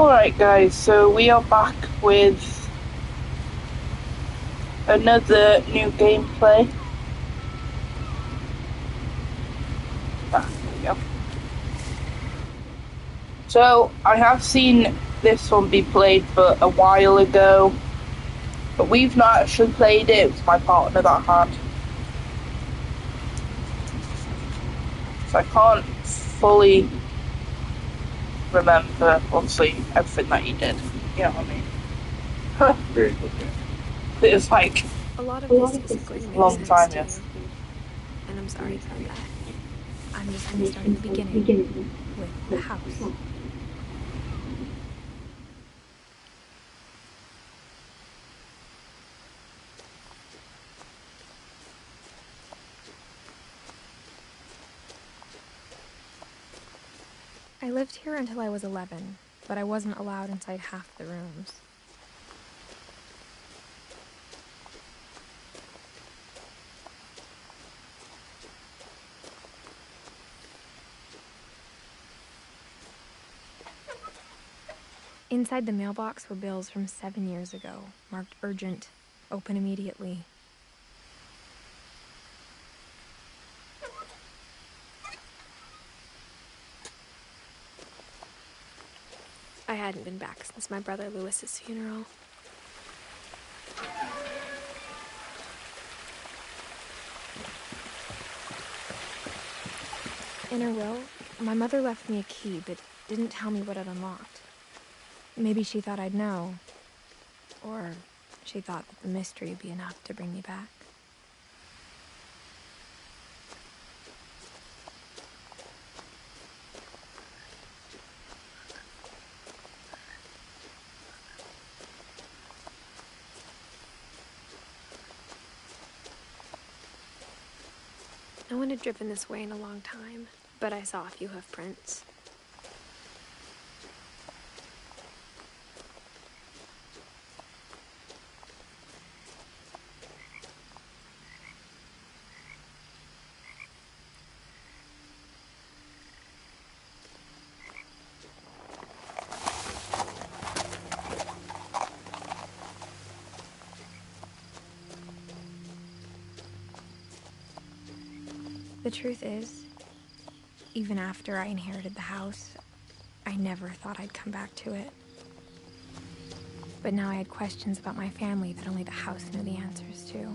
Alright guys, so we are back with another new gameplay. There we go. So, I have seen this one be played but a while ago, but we've not actually played it. It was my partner that had. So I can't fully remember, obviously, everything that he did. You know what I mean? Very good. It was like A lot of this isn't going to a make long sense time, to yes. you, and I'm sorry about that. I'm just going to start at the beginning with the house. I lived here until I was 11, but I wasn't allowed inside half the rooms. Inside the mailbox were bills from 7 years ago, marked urgent, open immediately. I hadn't been back since my brother Lewis's funeral. In her will, my mother left me a key, but didn't tell me what it unlocked. Maybe she thought I'd know, or she thought that the mystery would be enough to bring me back. No one had driven this way in a long time, but I saw a few hoof prints. The truth is, even after I inherited the house, I never thought I'd come back to it. But now I had questions about my family that only the house knew the answers to.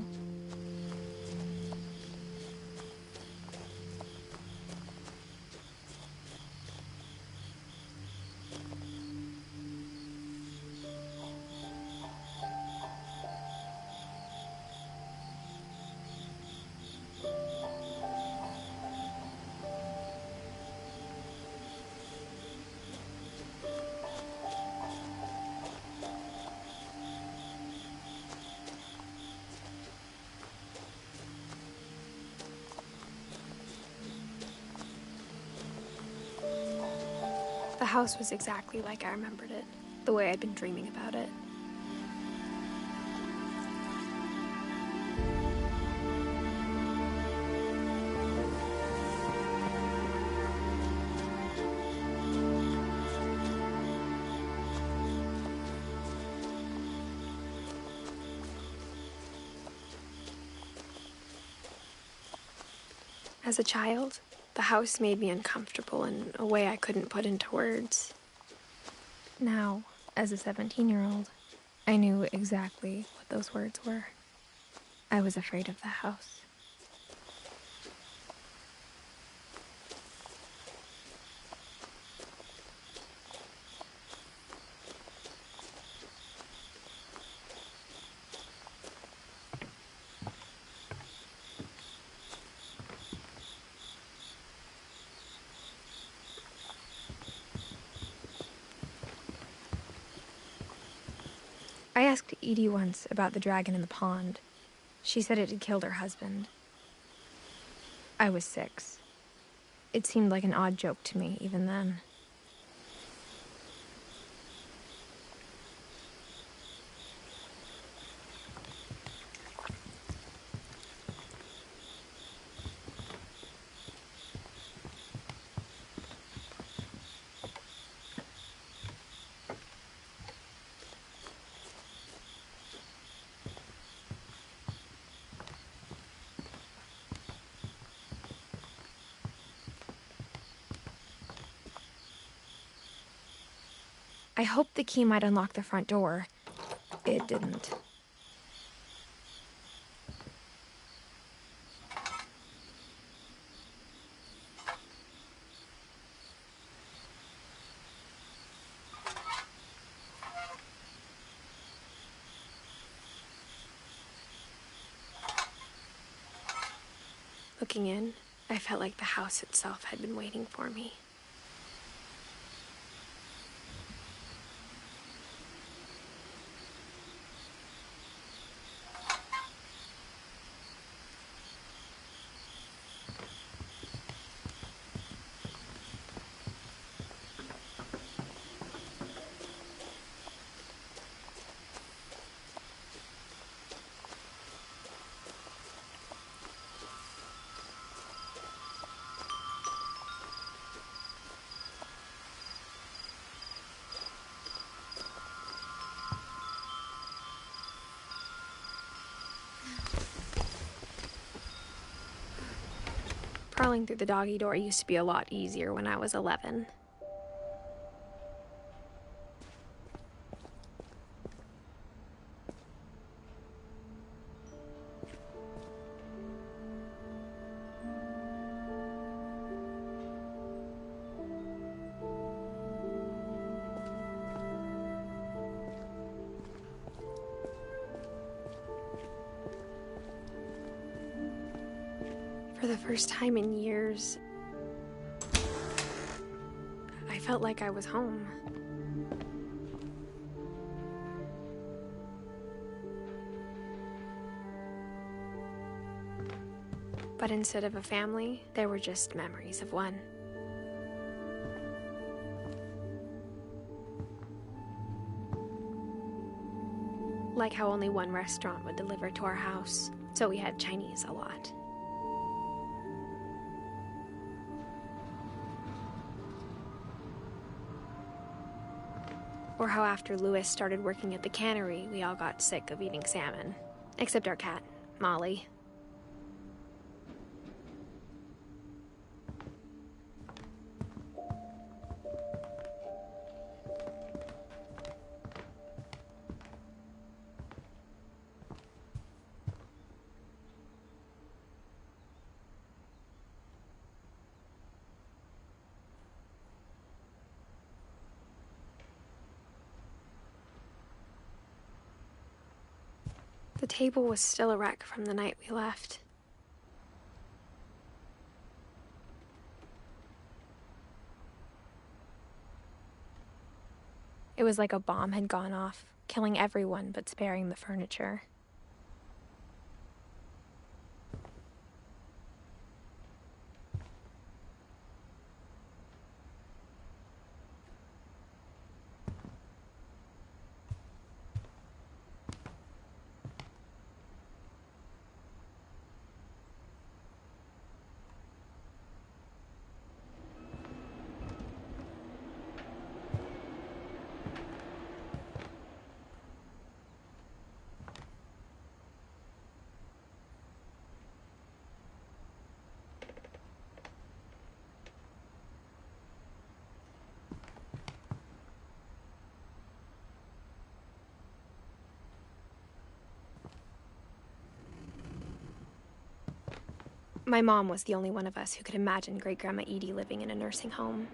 The house was exactly like I remembered it, the way I'd been dreaming about it. As a child, the house made me uncomfortable in a way I couldn't put into words. Now, as a 17-year-old, I knew exactly what those words were. I was afraid of the house. I asked Edie once about the dragon in the pond. She said it had killed her husband. I was 6. It seemed like an odd joke to me, even then. I hoped the key might unlock the front door. It didn't. Looking in, I felt like the house itself had been waiting for me. Crawling through the doggy door used to be a lot easier when I was 11. For the first time in years, I felt like I was home. But instead of a family, there were just memories of one. Like how only one restaurant would deliver to our house, so we had Chinese a lot. Or how after Louis started working at the cannery, we all got sick of eating salmon. Except our cat, Molly. The table was still a wreck from the night we left. It was like a bomb had gone off, killing everyone but sparing the furniture. My mom was the only one of us who could imagine Great-Grandma Edie living in a nursing home.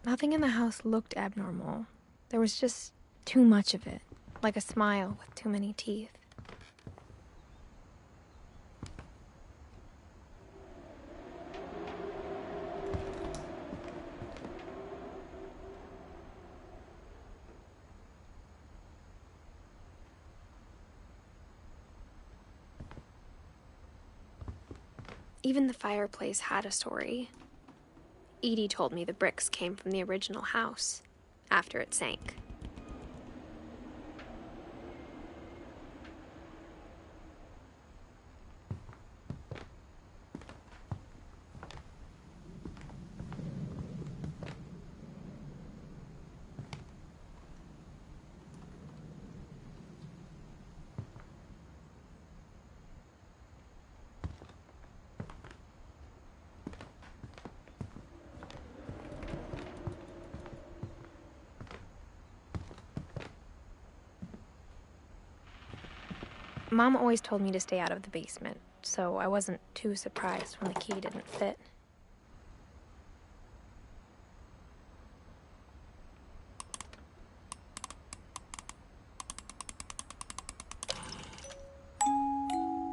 Nothing in the house looked abnormal. There was just too much of it, like a smile with too many teeth. Even the fireplace had a story. Edie told me the bricks came from the original house, after it sank. Mom always told me to stay out of the basement, so I wasn't too surprised when the key didn't fit.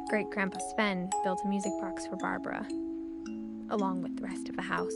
Great-Grandpa Sven built a music box for Barbara, along with the rest of the house.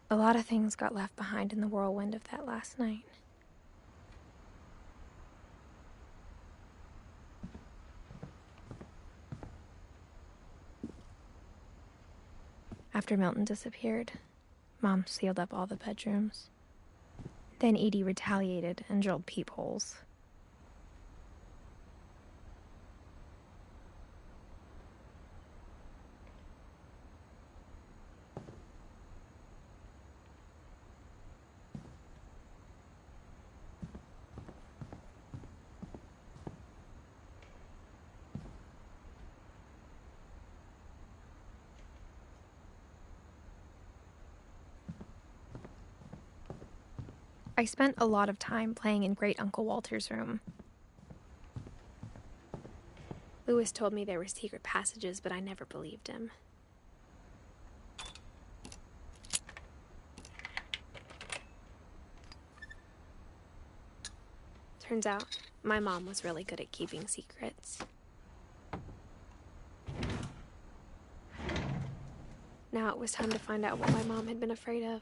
A lot of things got left behind in the whirlwind of that last night. After Milton disappeared, Mom sealed up all the bedrooms. Then Edie retaliated and drilled peepholes. I spent a lot of time playing in Great Uncle Walter's room. Lewis told me there were secret passages, but I never believed him. Turns out, my mom was really good at keeping secrets. Now it was time to find out what my mom had been afraid of.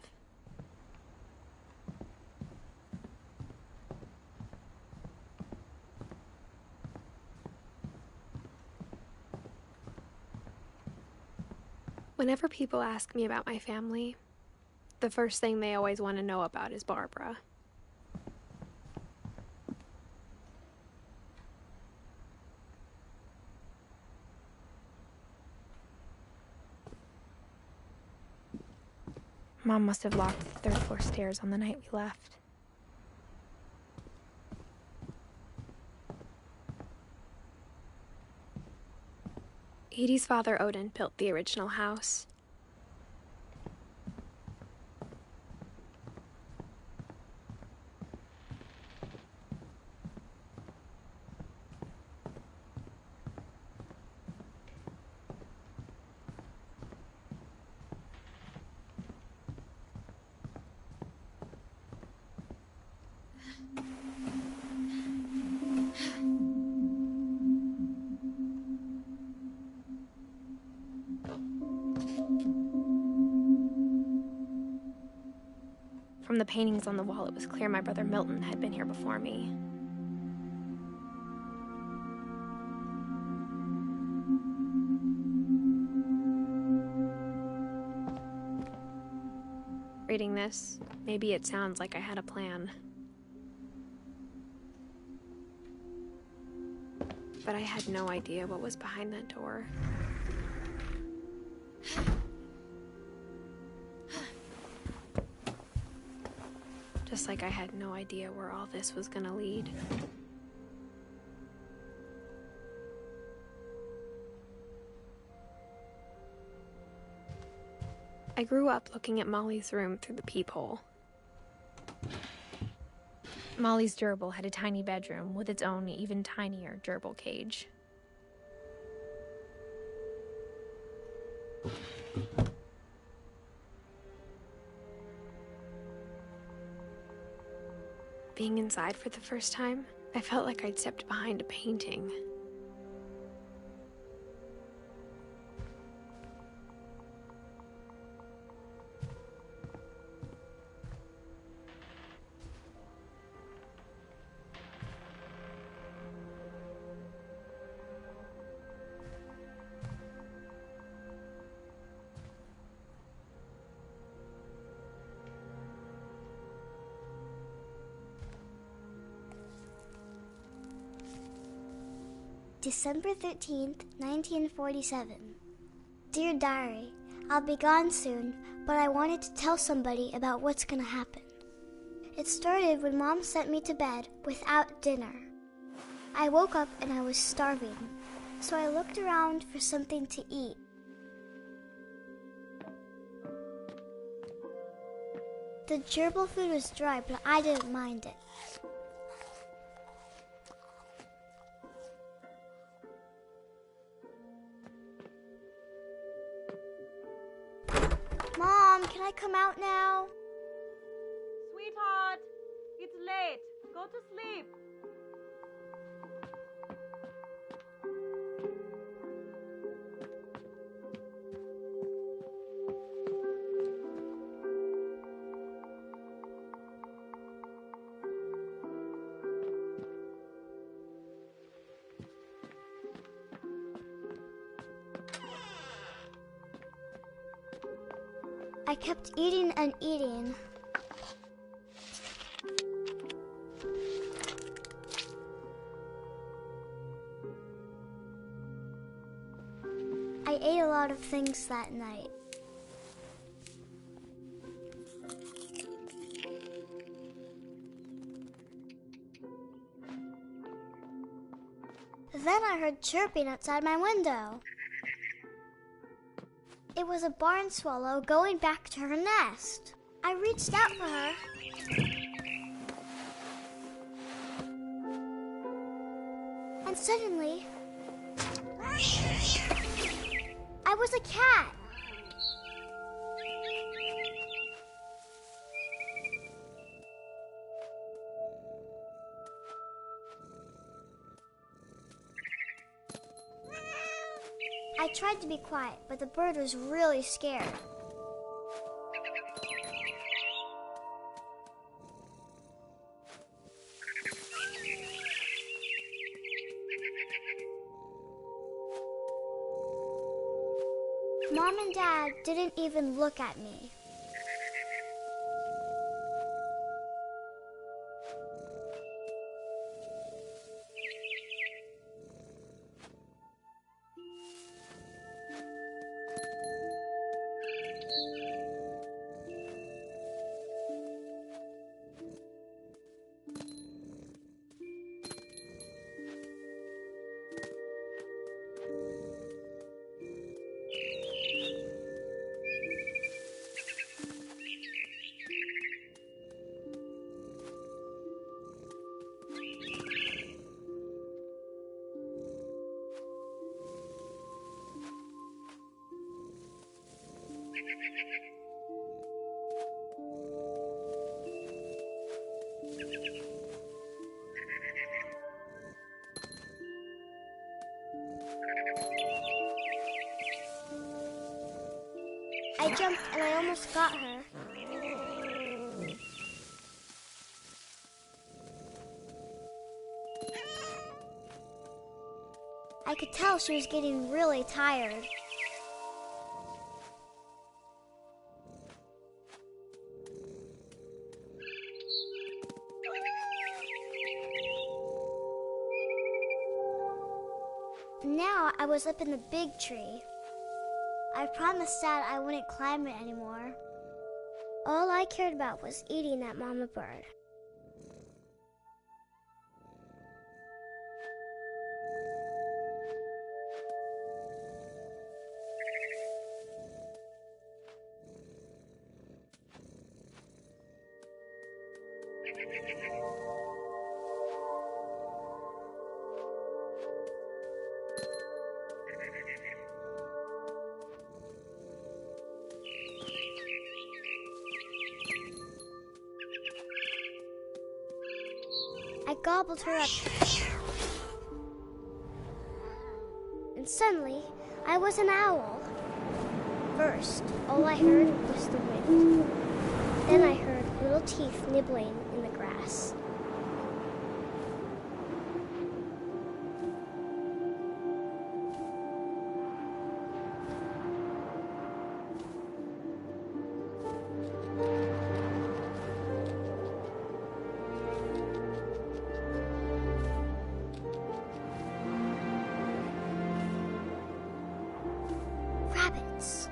Whenever people ask me about my family, the first thing they always want to know about is Barbara. Mom must have locked the third floor stairs on the night we left. Edie's father, Odin, built the original house. From the paintings on the wall, it was clear my brother Milton had been here before me. Reading this, maybe it sounds like I had a plan. But I had no idea what was behind that door. Just like I had no idea where all this was gonna lead. I grew up looking at Molly's room through the peephole. Molly's gerbil had a tiny bedroom with its own even tinier gerbil cage. Being inside for the first time, I felt like I'd stepped behind a painting. December 13th, 1947. Dear Diary, I'll be gone soon, but I wanted to tell somebody about what's gonna happen. It started when Mom sent me to bed without dinner. I woke up and I was starving, so I looked around for something to eat. The gerbil food was dry, but I didn't mind it. Mom, can I come out now? Sweetheart, it's late. Go to sleep. I kept eating and eating. I ate a lot of things that night. Then I heard chirping outside my window. It was a barn swallow going back to her nest. I reached out for her. And suddenly, I was a cat. I tried to be quiet, but the bird was really scared. Mom and Dad didn't even look at me. I jumped and I almost got her. I could tell she was getting really tired. Now I was up in the big tree. I promised Dad I wouldn't climb it anymore. All I cared about was eating that mama bird. I gobbled her up. And suddenly, I was an owl. First, all I heard was the wind. Then I heard little teeth nibbling in the grass. once.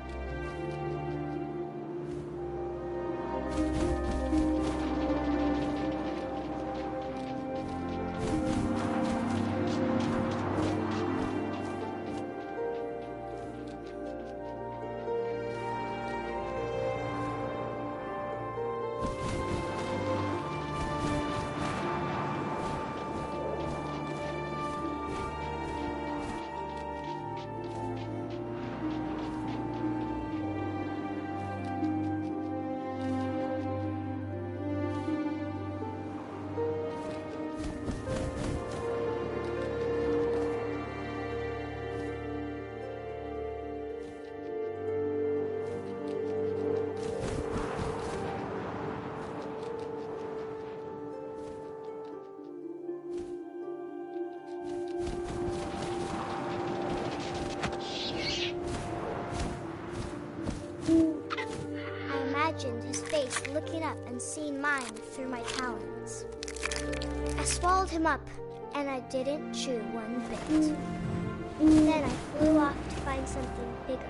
I imagined his face looking up and seeing mine through my talons. I swallowed him up, and I didn't chew one bit. Then I flew off to find something bigger.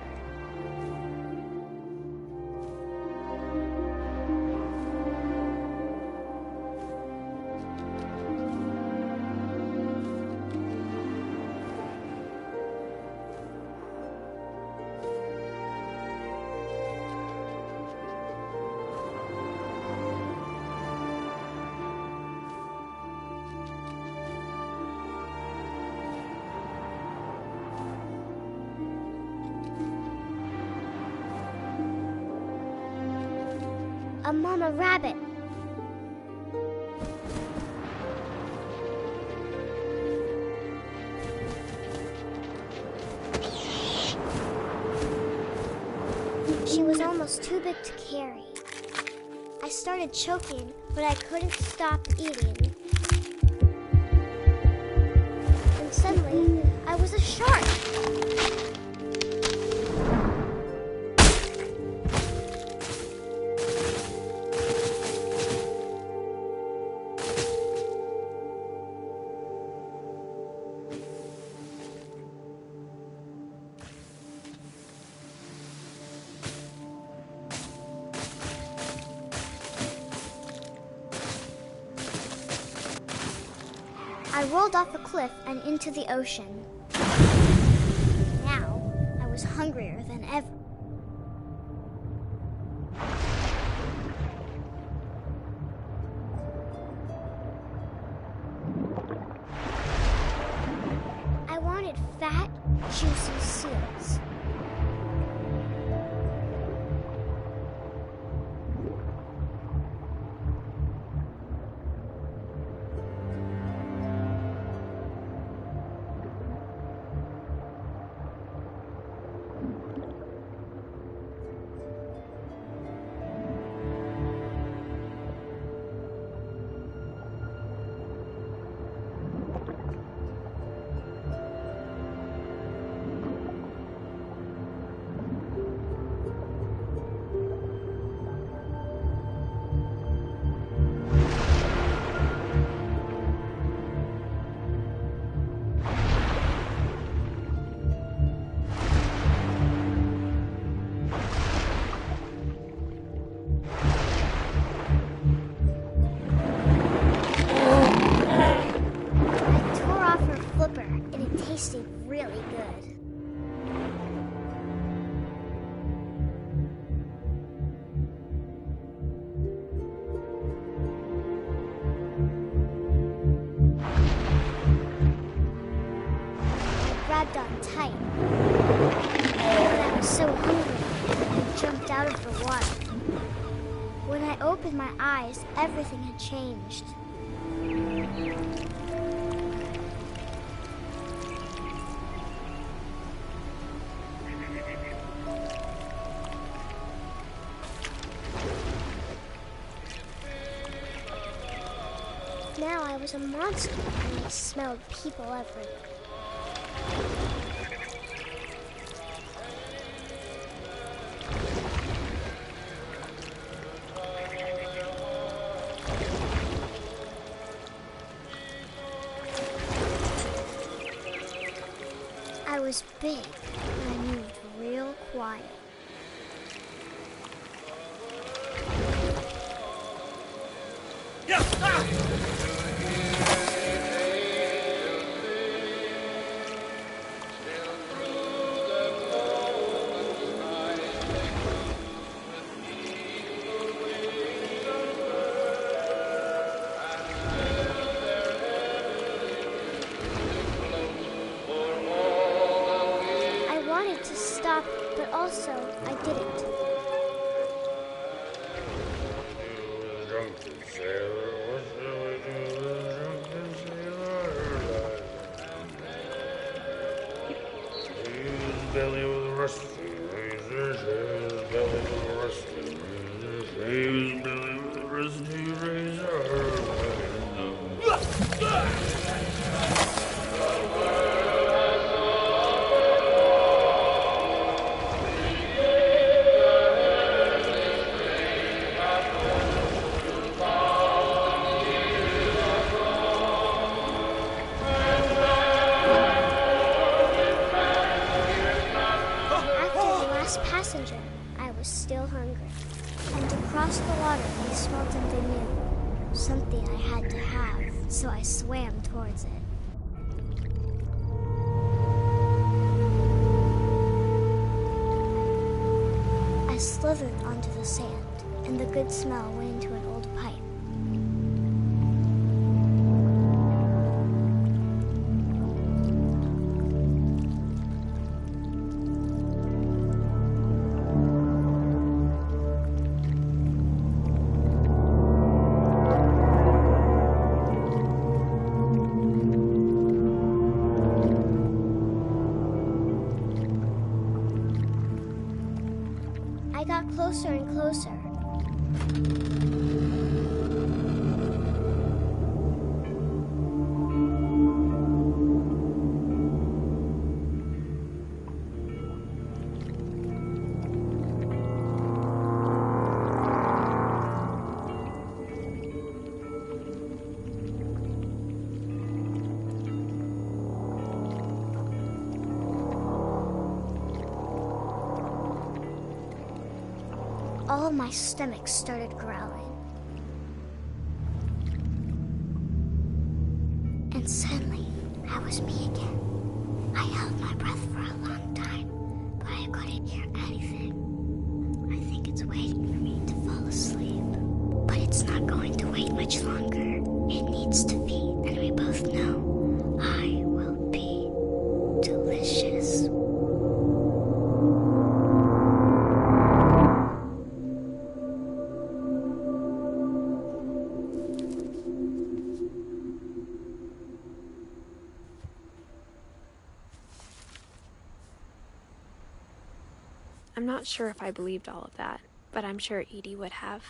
A mama rabbit. She was almost too big to carry. I started choking, but I couldn't stop eating. And suddenly, I was a shark. I rolled off a cliff and into the ocean. Now, I was hungrier than ever. I wanted fat, juicy seals. Tasted really good. I grabbed on tight, but I was so hungry, I jumped out of the water. When I opened my eyes, everything had changed. Now I was a monster, and I smelled people everywhere. I was big, and I moved real quiet. I wanted to stop, but also I didn't. Belly with a rusty razor, his belly with a rusty razor, his belly with a rusty razor. Passenger, I was still hungry. And across the water, I smelled something new. Something I had to have, so I swam towards it. I slithered onto the sand, and the good smell went into an old pipe. I got closer and closer. All of my stomach started growling. And suddenly, I was me again. I held my breath for a long time, but I couldn't hear anything. I think it's waiting for me to fall asleep. But it's not going to wait much longer. It needs to feed, and we both know I will be delicious. I'm not sure if I believed all of that, but I'm sure Edie would have.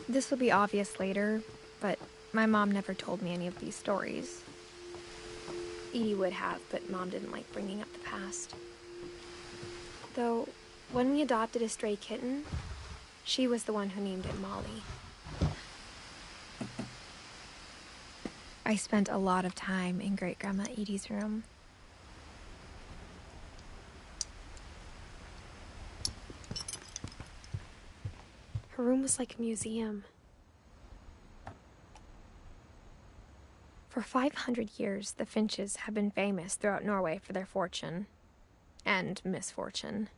This will be obvious later, but my mom never told me any of these stories. Edie would have, but Mom didn't like bringing up the past. Though, when we adopted a stray kitten, she was the one who named it Molly. I spent a lot of time in Great-Grandma Edie's room. Her room was like a museum. For 500 years, the finches have been famous throughout Norway for their fortune and misfortune.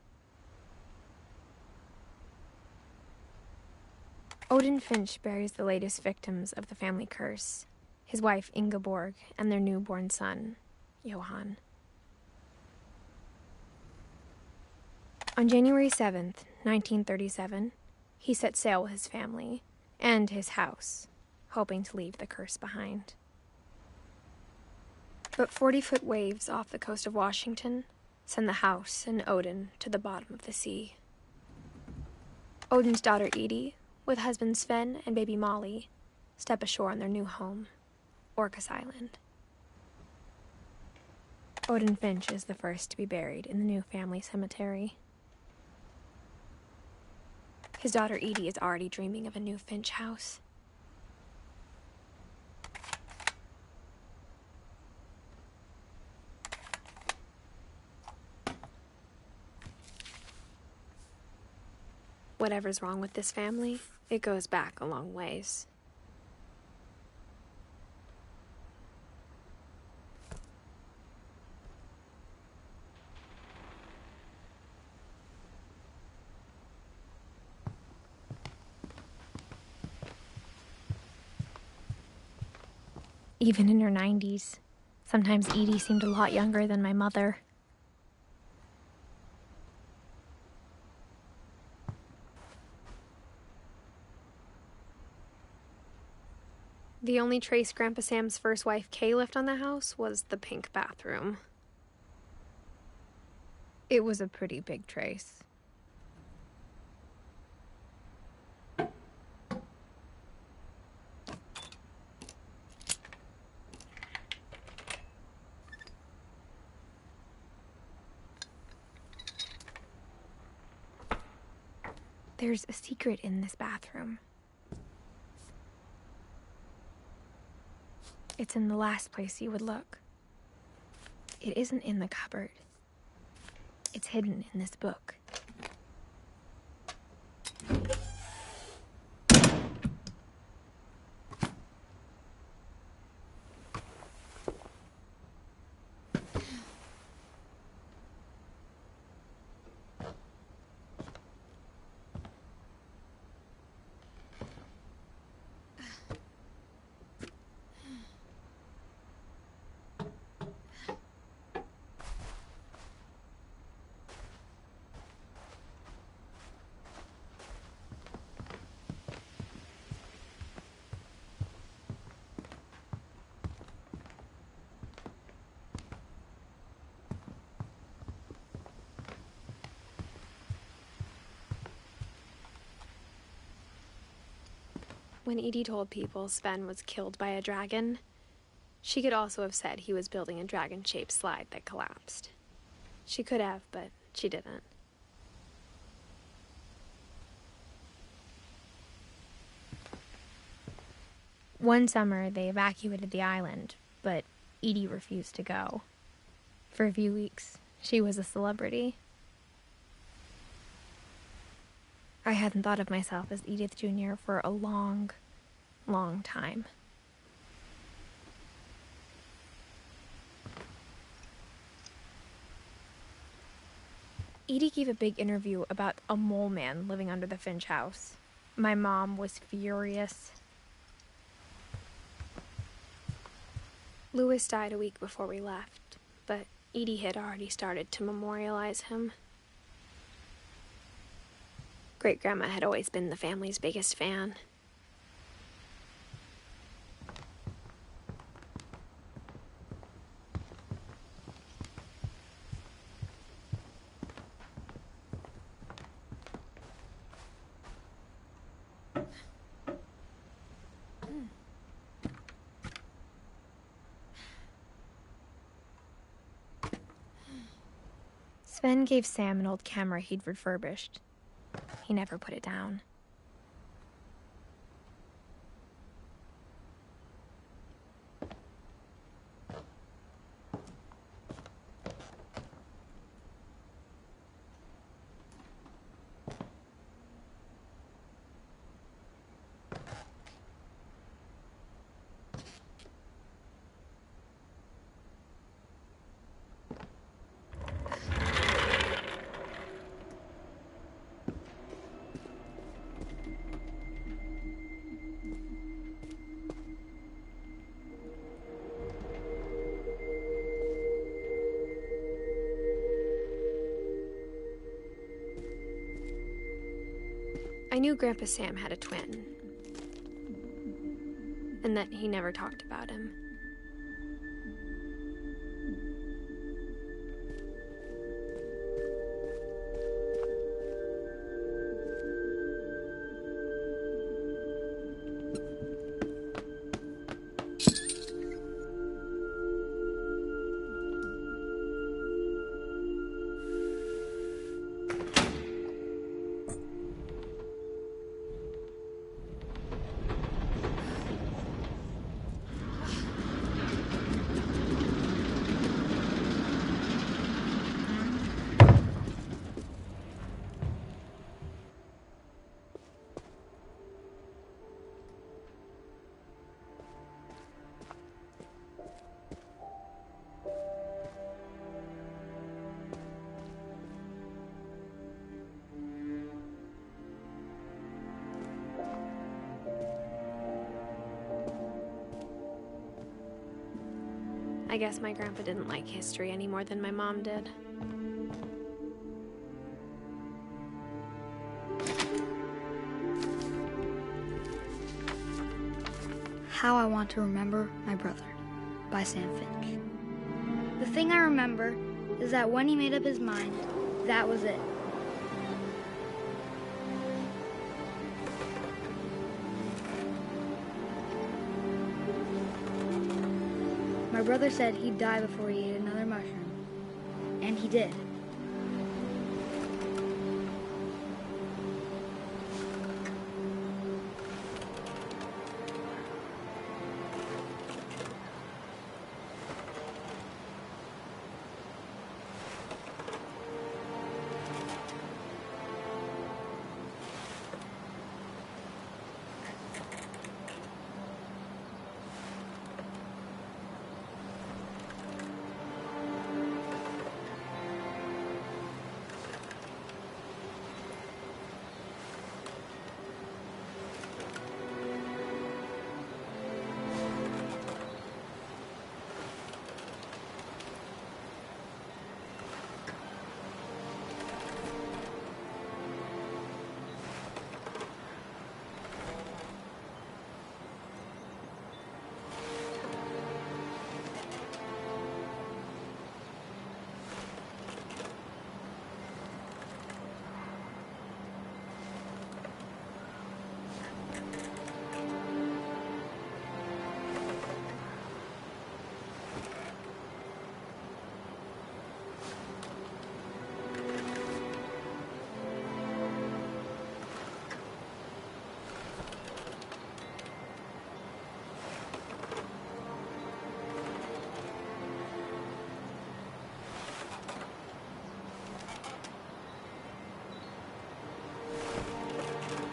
Odin Finch buries the latest victims of the family curse, his wife Ingeborg and their newborn son, Johan. On January 7th, 1937, he set sail with his family and his house, hoping to leave the curse behind. But 40-foot waves off the coast of Washington send the house and Odin to the bottom of the sea. Odin's daughter Edith, with husband Sven and baby Molly, step ashore on their new home, Orcas Island. Odin Finch is the first to be buried in the new family cemetery. His daughter Edith is already dreaming of a new Finch house. Whatever's wrong with this family, it goes back a long ways. Even in her 90s, sometimes Edie seemed a lot younger than my mother. The only trace Grandpa Sam's first wife, Kay, left on the house was the pink bathroom. It was a pretty big trace. There's a secret in this bathroom. It's in the last place you would look. It isn't in the cupboard. It's hidden in this book. When Edie told people Sven was killed by a dragon, she could also have said he was building a dragon-shaped slide that collapsed. She could have, but she didn't. One summer, they evacuated the island, but Edie refused to go. For a few weeks, she was a celebrity. I hadn't thought of myself as Edith Jr. for a long, long time. Edie gave a big interview about a mole man living under the Finch house. My mom was furious. Louis died a week before we left, but Edie had already started to memorialize him. Great-grandma had always been the family's biggest fan. Sven gave Sam an old camera he'd refurbished. He never put it down. I knew Grandpa Sam had a twin, and that he never talked about him. I guess my grandpa didn't like history any more than my mom did. How I Want to Remember My Brother by Sam Finch. The thing I remember is that when he made up his mind, that was it. My brother said he'd die before he ate another mushroom, and he did.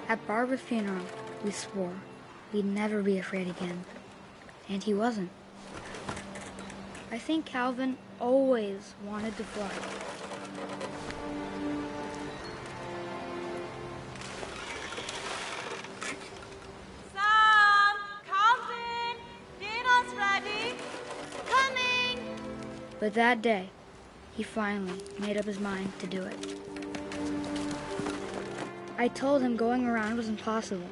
At Barbara's funeral, we swore we'd never be afraid again. And he wasn't. I think Calvin always wanted to fly. Sam! Calvin! Dinner's ready! Coming! But that day, he finally made up his mind to do it. I told him going around was impossible.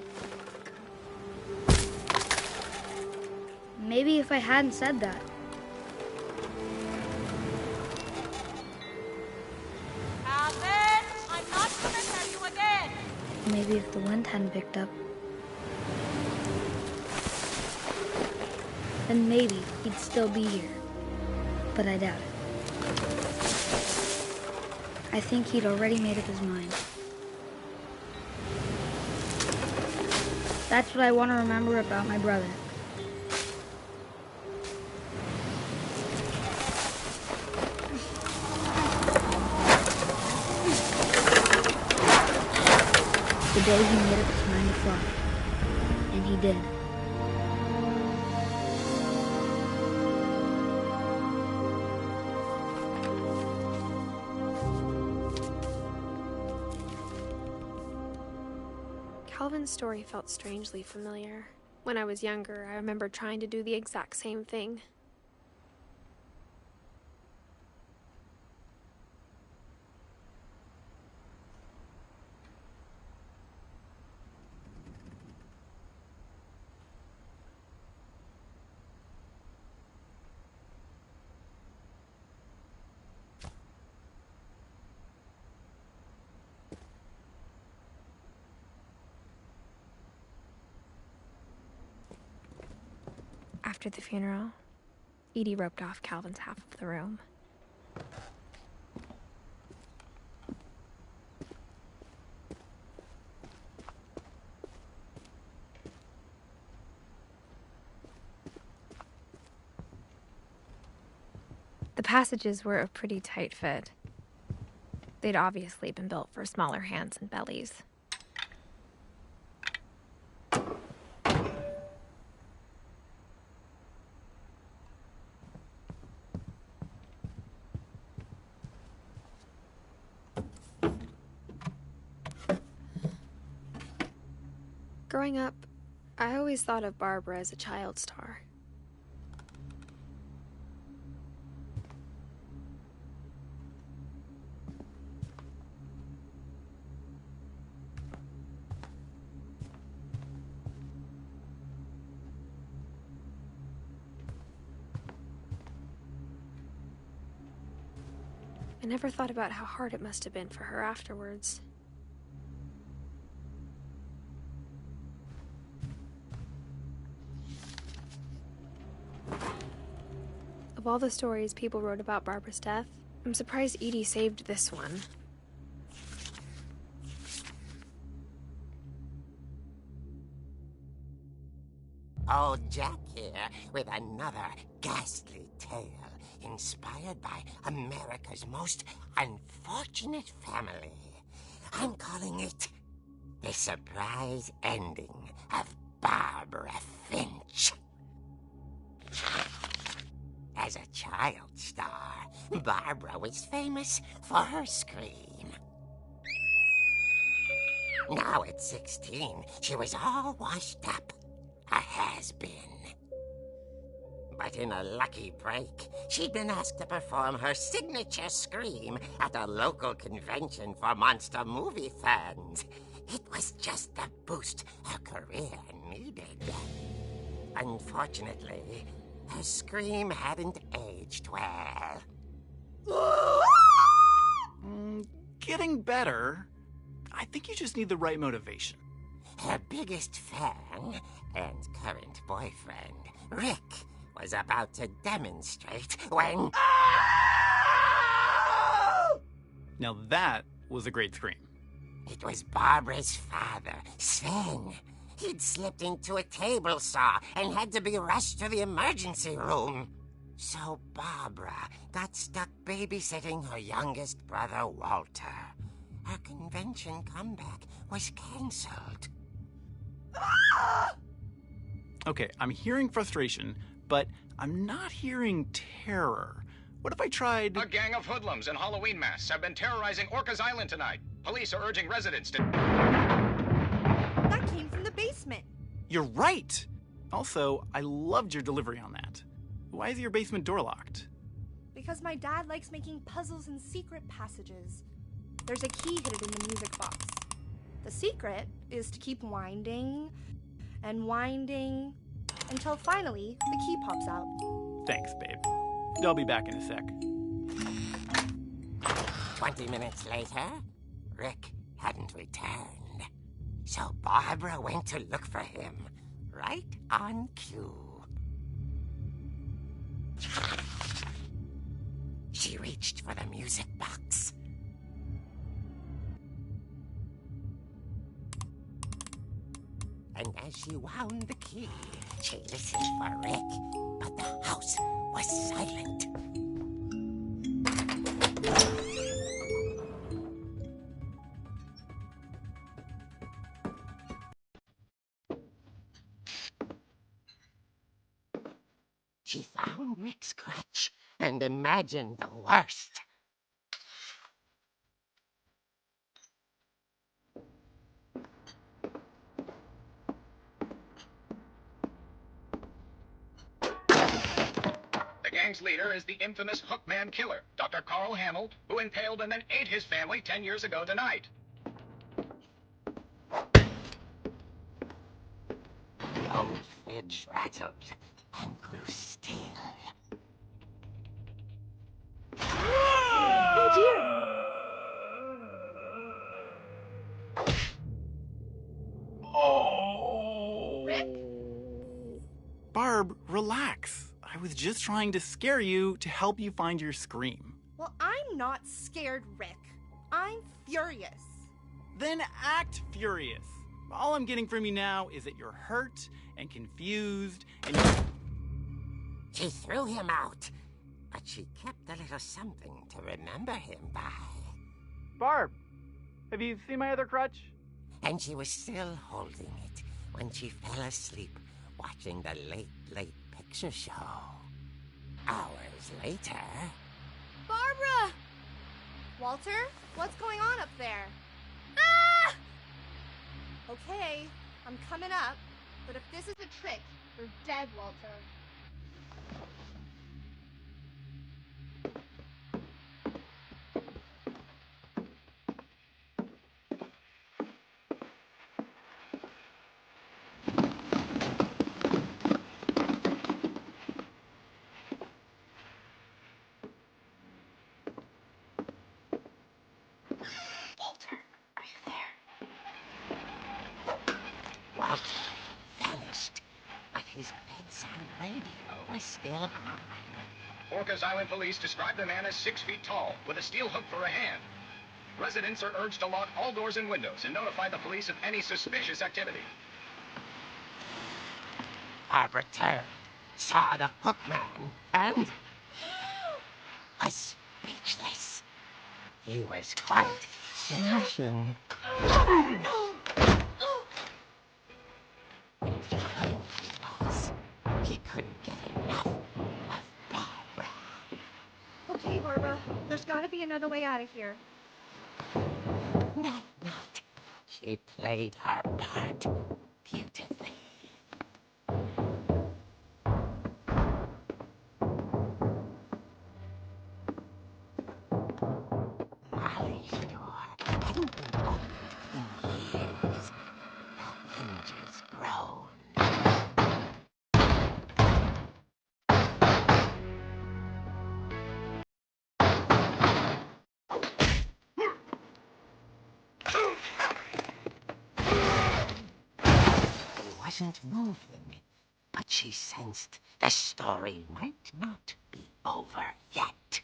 Maybe if I hadn't said that. Calvin! I'm not gonna tell you again! Maybe if the wind hadn't picked up. Then maybe he'd still be here. But I doubt it. I think he'd already made up his mind. That's what I want to remember about my brother. The day he made up his mind to fly. And he did. Calvin's story felt strangely familiar. When I was younger, I remember trying to do the exact same thing. After the funeral, Edie roped off Calvin's half of the room. The passages were a pretty tight fit. They'd obviously been built for smaller hands and bellies. Growing up, I always thought of Barbara as a child star. I never thought about how hard it must have been for her afterwards. Of all the stories people wrote about Barbara's death, I'm surprised Edie saved this one. Old Jack here with another ghastly tale inspired by America's most unfortunate family. I'm calling it The Surprise Ending of Barbara Finch. As a child star, Barbara was famous for her scream. Now at 16, she was all washed up. A has-been. But in a lucky break, she'd been asked to perform her signature scream at a local convention for monster movie fans. It was just the boost her career needed. Unfortunately, her scream hadn't aged well. Getting better. I think you just need the right motivation. Her biggest fan and current boyfriend, Rick, was about to demonstrate when... Now that was a great scream. It was Barbara's father, Sven. He'd slipped into a table saw and had to be rushed to the emergency room. So Barbara got stuck babysitting her youngest brother, Walter. Her convention comeback was cancelled. Okay, I'm hearing frustration, but I'm not hearing terror. What if I tried... A gang of hoodlums in Halloween masks have been terrorizing Orcas Island tonight. Police are urging residents to... That came from the basement. You're right! Also, I loved your delivery on that. Why is your basement door locked? Because my dad likes making puzzles and secret passages. There's a key hidden in the music box. The secret is to keep winding and winding until finally the key pops out. Thanks, babe. I'll be back in a sec. 20 minutes later, Rick hadn't returned. So Barbara went to look for him, right on cue. She reached for the music box. And as she wound the key, she listened for Rick, but the house was silent. She found Rick's crutch and imagined the worst. The gang's leader is the infamous Hookman killer, Dr. Carl Hamill, who impaled and then ate his family 10 years ago tonight. The old fridge rattled and grew still. Oh dear! Barb, relax. I was just trying to scare you to help you find your scream. Well, I'm not scared, Rick. I'm furious. Then act furious. All I'm getting from you now is that you're hurt and confused and She threw him out, but she kept a little something to remember him by. Barb, have you seen my other crutch? And she was still holding it when she fell asleep watching the Late Picture Show. Hours later... Barbara! Walter, what's going on up there? Ah! Okay, I'm coming up, but if this is a trick, you're dead, Walter. Barbara still? Orcas Island police describe the man as 6 feet tall, with a steel hook for a hand. Residents are urged to lock all doors and windows and notify the police of any suspicious activity. Barbara turned, saw the hook man, and was speechless. He was quite smashing. He couldn't get enough of Barbara. Okay, Barbara, there's gotta be another way out of here. No, not. She played her part beautifully. Molly's door hadn't been opened in years. The hinges groaned. He wasn't moving, but she sensed the story might not be over yet.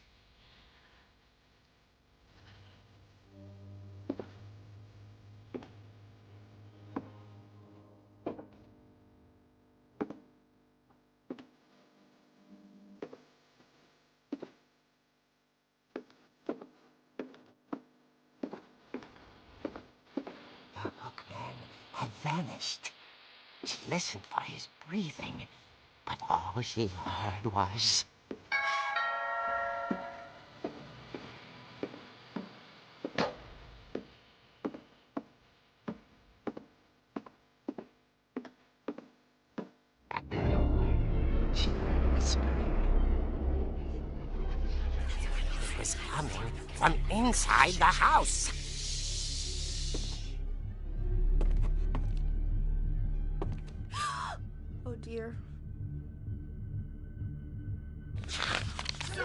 The hookman had vanished. She listened for his breathing, but all she heard was... At the door, she heard whispering. It was coming from inside the house. Oh dear. The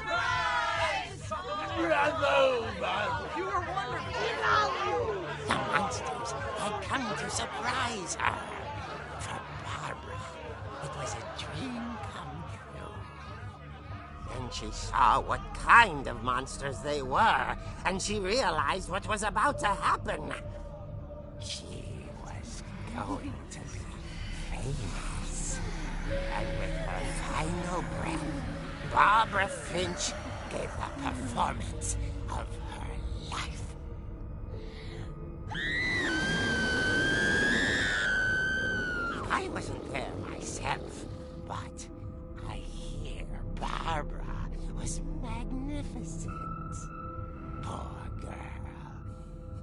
monsters had come to surprise her. For Barbara, it was a dream come true. Then she saw what kind of monsters they were, and she realized what was about to happen. She was going to be famous. And with her final breath, Barbara Finch gave the performance of her life. I wasn't there myself, but I hear Barbara was magnificent. Poor girl.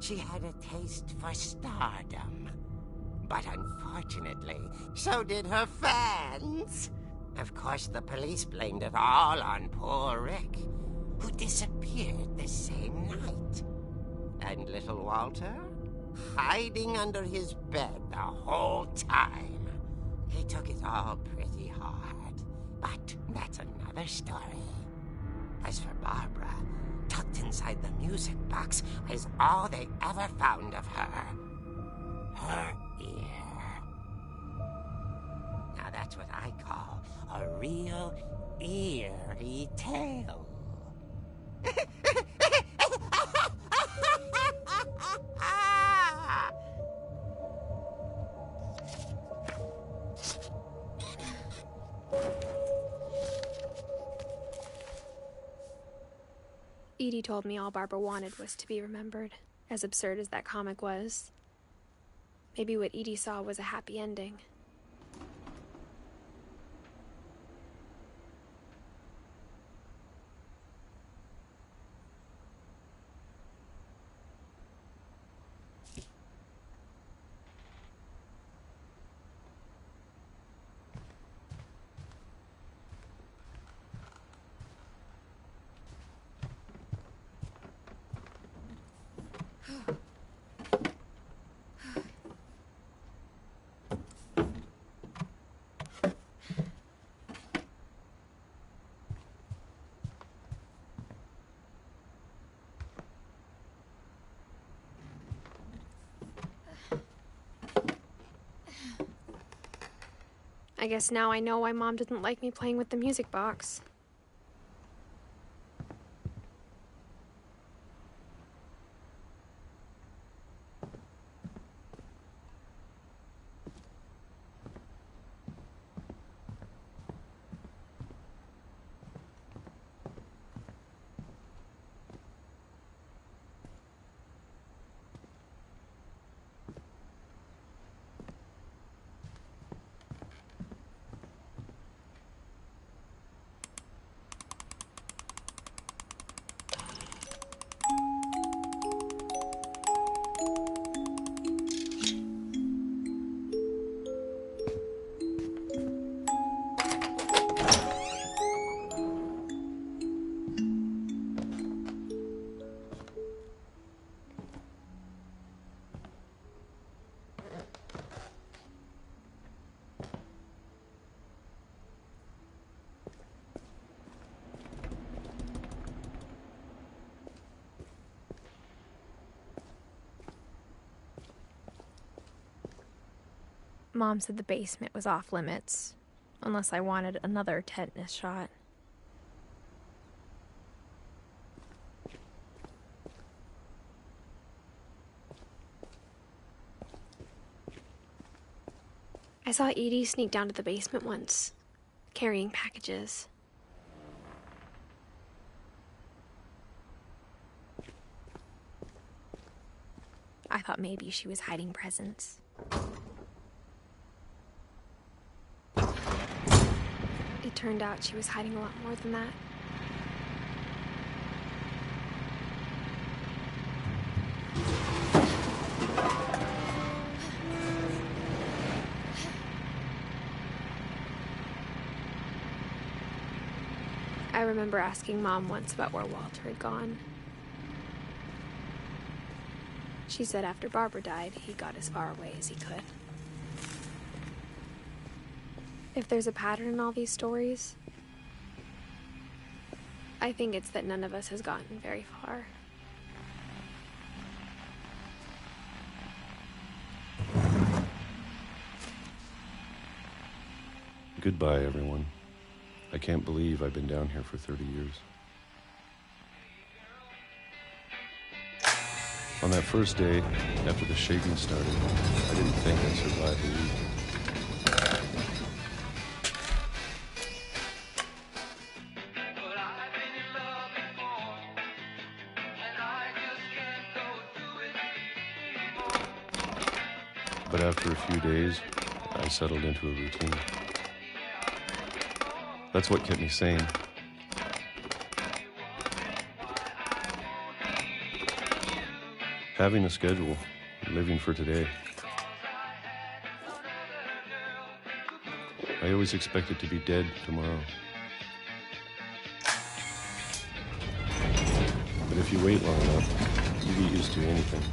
She had a taste for stardom. But unfortunately, so did her fans. Of course, the police blamed it all on poor Rick, who disappeared the same night. And little Walter? Hiding under his bed the whole time. He took it all pretty hard, but that's another story. As for Barbara, tucked inside the music box was all they ever found of her. Her ear. Now that's what I call a real eerie tale. Edie told me all Barbara wanted was to be remembered, as absurd as that comic was. Maybe what Edie saw was a happy ending. I guess now I know why Mom didn't like me playing with the music box. Mom said the basement was off limits, unless I wanted another tetanus shot. I saw Edie sneak down to the basement once, carrying packages. I thought maybe she was hiding presents. It turned out she was hiding a lot more than that. I remember asking Mom once about where Walter had gone. She said after Barbara died, he got as far away as he could. If there's a pattern in all these stories, I think it's that none of us has gotten very far. Goodbye, everyone. I can't believe I've been down here for 30 years. On that first day, after the shaking started, I didn't think I'd survive the week. But after a few days, I settled into a routine. That's what kept me sane. Having a schedule, living for today. I always expected to be dead tomorrow. But if you wait long enough, you get used to anything.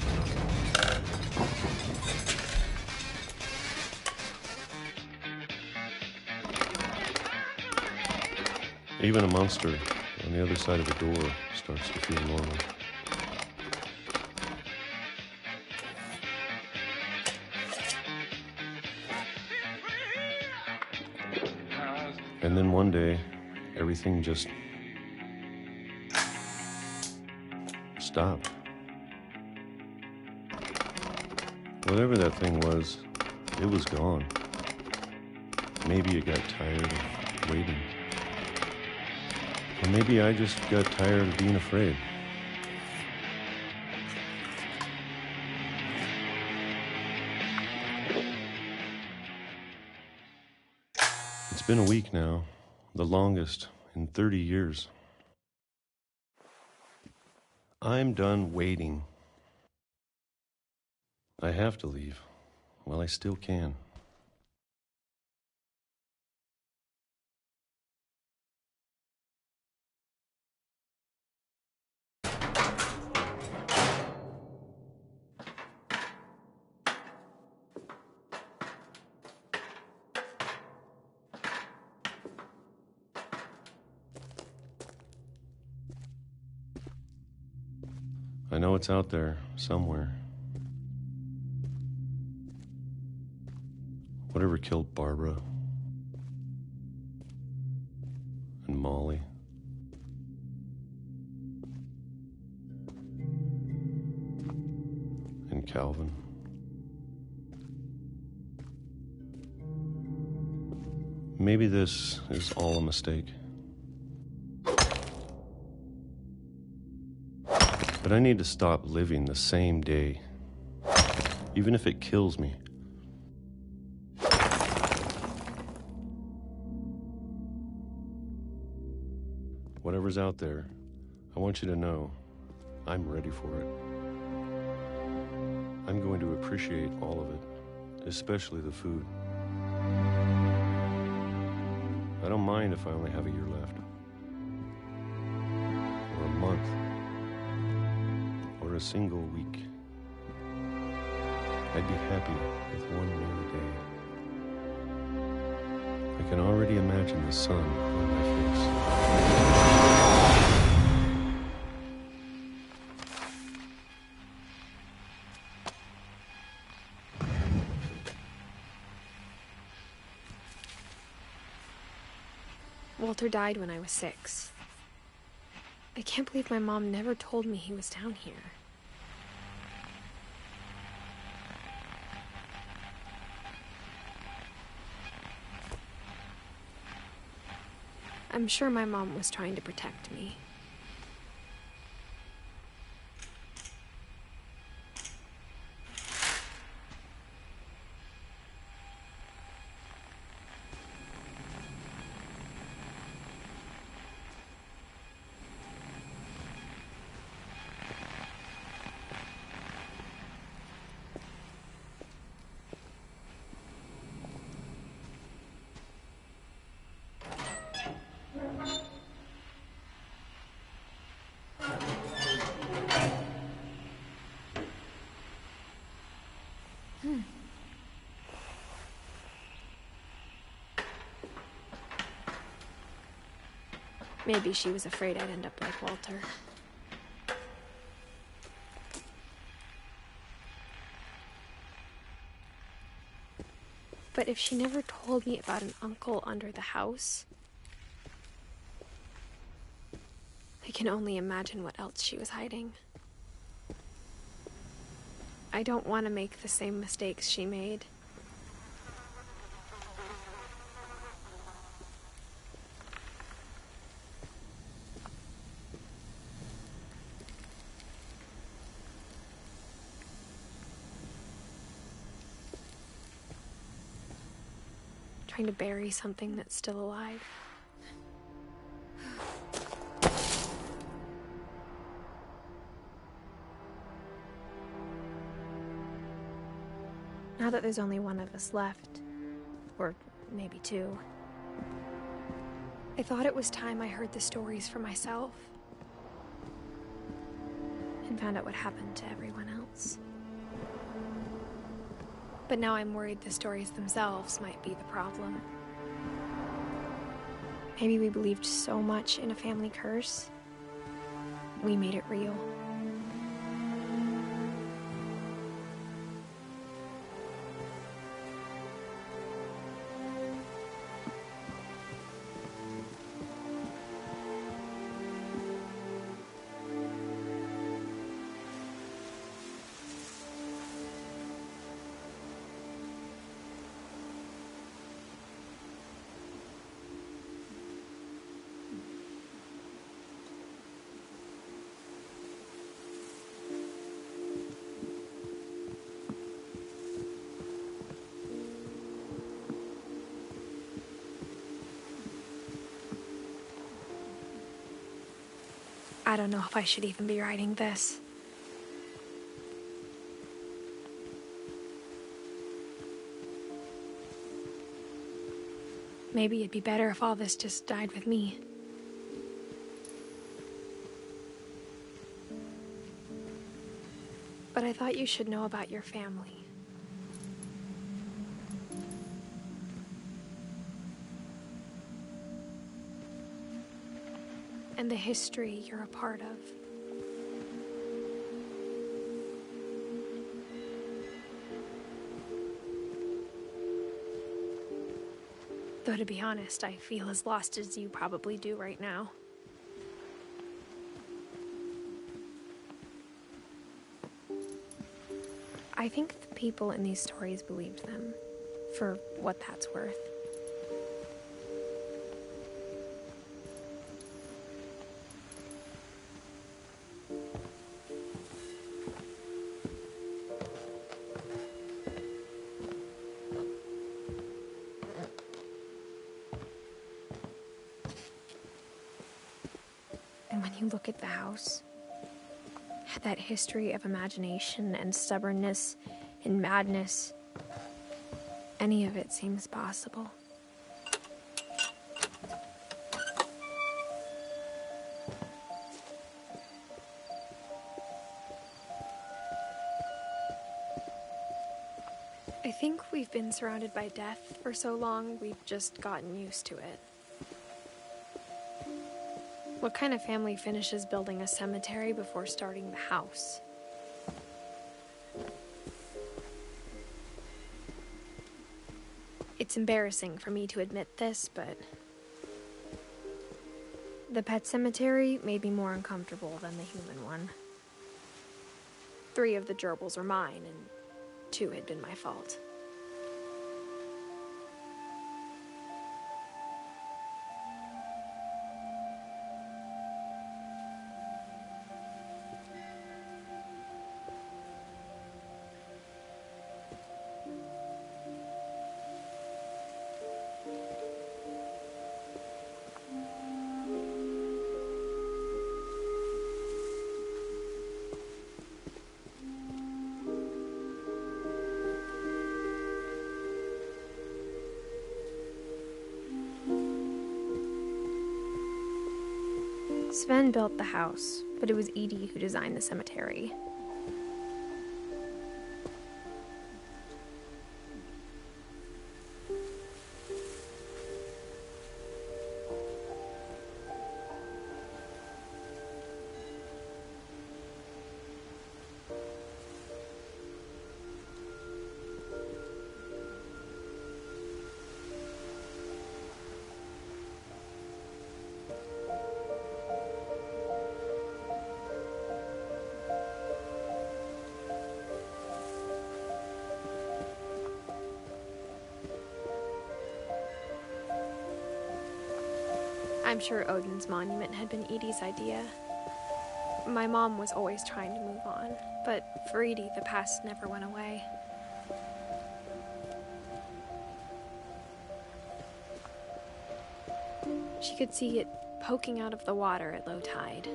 Even a monster on the other side of the door starts to feel normal. And then one day, everything just stopped. Whatever that thing was, it was gone. Maybe it got tired of waiting. Or maybe I just got tired of being afraid. It's been a week now, the longest in 30 years. I'm done waiting. I have to leave while I still can. I know it's out there somewhere. Whatever killed Barbara, and Molly. And Calvin. Maybe this is all a mistake. But I need to stop living the same day, even if it kills me. Whatever's out there, I want you to know I'm ready for it. I'm going to appreciate all of it, especially the food. I don't mind if I only have a year left, or a month, or a single week. I'd be happy with one more day. I can already imagine the sun on my face. Walter died when I was 6. I can't believe my mom never told me he was down here. I'm sure my mom was trying to protect me. Maybe she was afraid I'd end up like Walter. But if she never told me about an uncle under the house, I can only imagine what else she was hiding. I don't want to make the same mistakes she made. Trying to bury something that's still alive. Now that there's only one of us left, or maybe 2, I thought it was time I heard the stories for myself and found out what happened to everyone else. But now I'm worried the stories themselves might be the problem. Maybe we believed so much in a family curse, we made it real. I don't know if I should even be writing this. Maybe it'd be better if all this just died with me. But I thought you should know about your family. And the history you're a part of. Though to be honest, I feel as lost as you probably do right now. I think the people in these stories believed them, for what that's worth. And when you look at the house, that history of imagination and stubbornness and madness, any of it seems possible. I think we've been surrounded by death for so long, we've just gotten used to it. What kind of family finishes building a cemetery before starting the house? It's embarrassing for me to admit this, but the pet cemetery made me more uncomfortable than the human one. 3 of the gerbils are mine, and 2 had been my fault. Sven built the house, but it was Edith who designed the cemetery. I'm sure Odin's monument had been Edie's idea. My mom was always trying to move on, but for Edie, the past never went away. She could see it poking out of the water at low tide.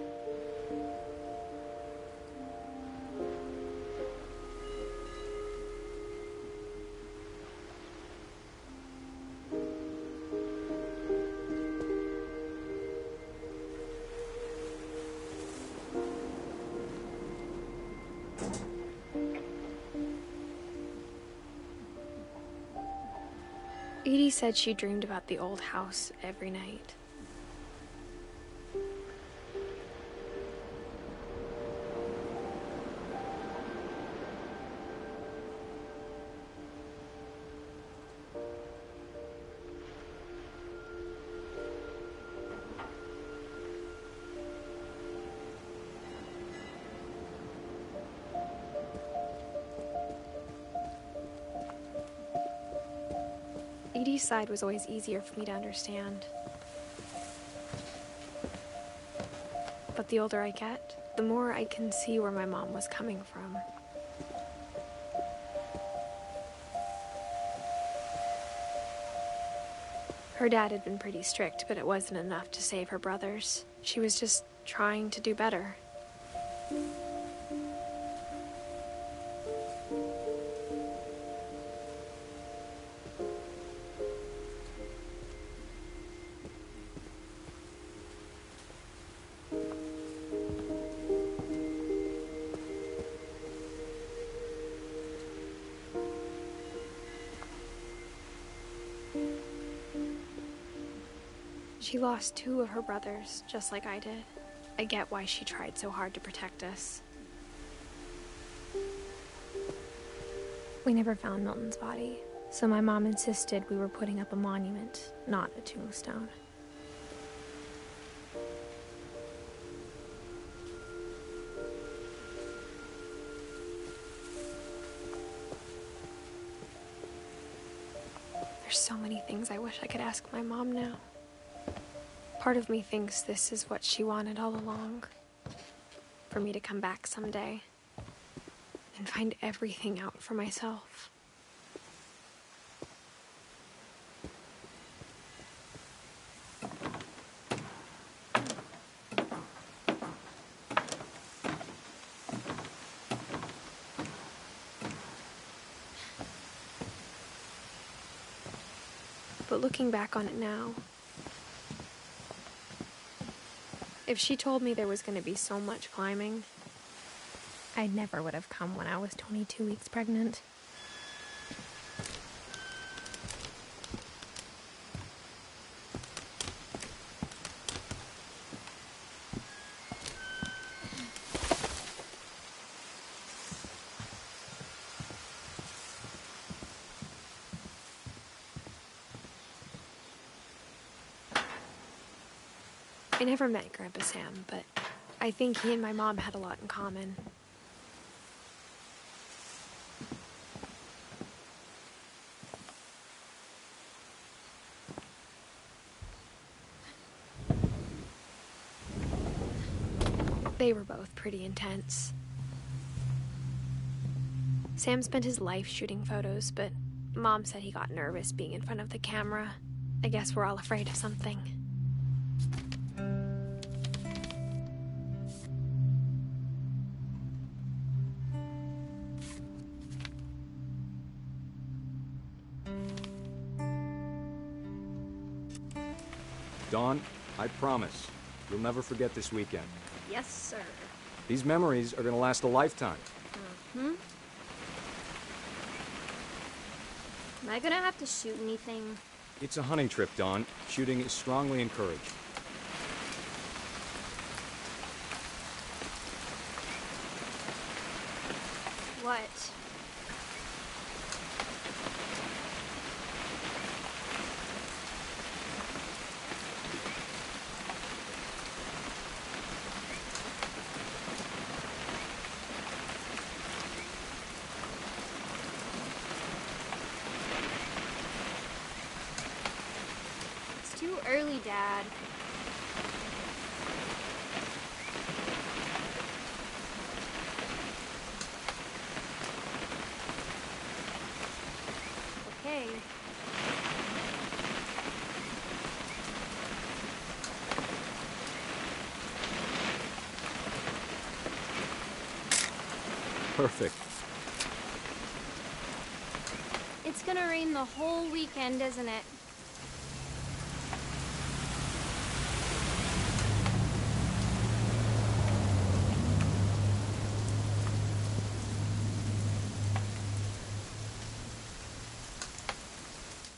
Edie said she dreamed about the old house every night. Edie's side was always easier for me to understand. But the older I get, the more I can see where my mom was coming from. Her dad had been pretty strict, but it wasn't enough to save her brothers. She was just trying to do better. She lost 2 of her brothers, just like I did. I get why she tried so hard to protect us. We never found Milton's body, So my mom insisted we were putting up a monument, not a tombstone. There's so many things I wish I could ask my mom now. Part of me thinks this is what she wanted all along. For me to come back someday and find everything out for myself. But looking back on it now, if she told me there was going to be so much climbing, I never would have come when I was 22 weeks pregnant. I never met Grandpa Sam, but I think he and my mom had a lot in common. They were both pretty intense. Sam spent his life shooting photos, but Mom said he got nervous being in front of the camera. I guess we're all afraid of something. Dawn, I promise, you'll never forget this weekend. Yes, sir. These memories are gonna last a lifetime. Mm-hmm. Am I gonna have to shoot anything? It's a hunting trip, Dawn. Shooting is strongly encouraged. What? It's too early, Dad. Okay. Perfect. It's gonna rain the whole weekend, isn't it?